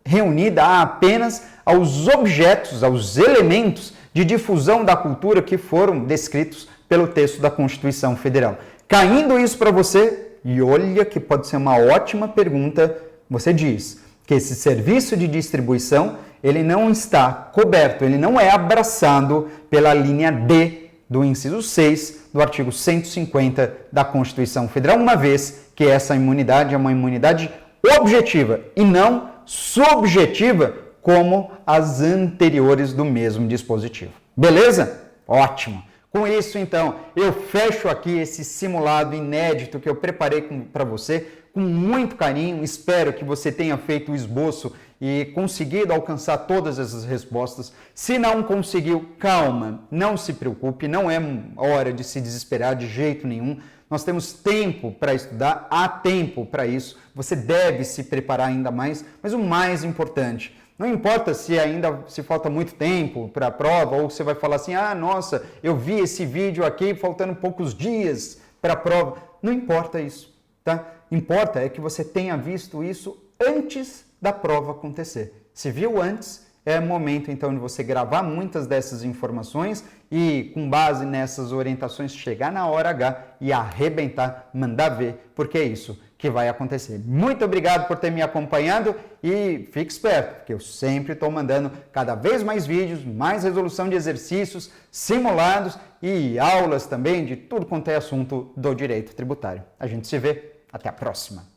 Speaker 1: reunida apenas aos objetos, aos elementos de difusão da cultura que foram descritos pelo texto da Constituição Federal. Caindo isso para você, e olha que pode ser uma ótima pergunta, você diz que esse serviço de distribuição, ele não está coberto, ele não é abraçado pela linha D do inciso 6 do artigo 150 da Constituição Federal, uma vez que essa imunidade é uma imunidade objetiva e não subjetiva como as anteriores do mesmo dispositivo. Beleza? Ótimo! Com isso, então, eu fecho aqui esse simulado inédito que eu preparei para você com muito carinho. Espero que você tenha feito o esboço e conseguido alcançar todas essas respostas. Se não conseguiu, calma, não se preocupe, não é hora de se desesperar de jeito nenhum. Nós temos tempo para estudar, há tempo para isso. Você deve se preparar ainda mais, mas o mais importante, não importa se falta muito tempo para a prova ou você vai falar assim, nossa, eu vi esse vídeo aqui faltando poucos dias para a prova. Não importa isso, tá? Importa é que você tenha visto isso antes da prova acontecer. Se viu antes, é momento então de você gravar muitas dessas informações e com base nessas orientações chegar na hora H e arrebentar, mandar ver, porque é isso que vai acontecer. Muito obrigado por ter me acompanhado e fique esperto, porque eu sempre estou mandando cada vez mais vídeos, mais resolução de exercícios, simulados e aulas também de tudo quanto é assunto do direito tributário. A gente se vê, até a próxima!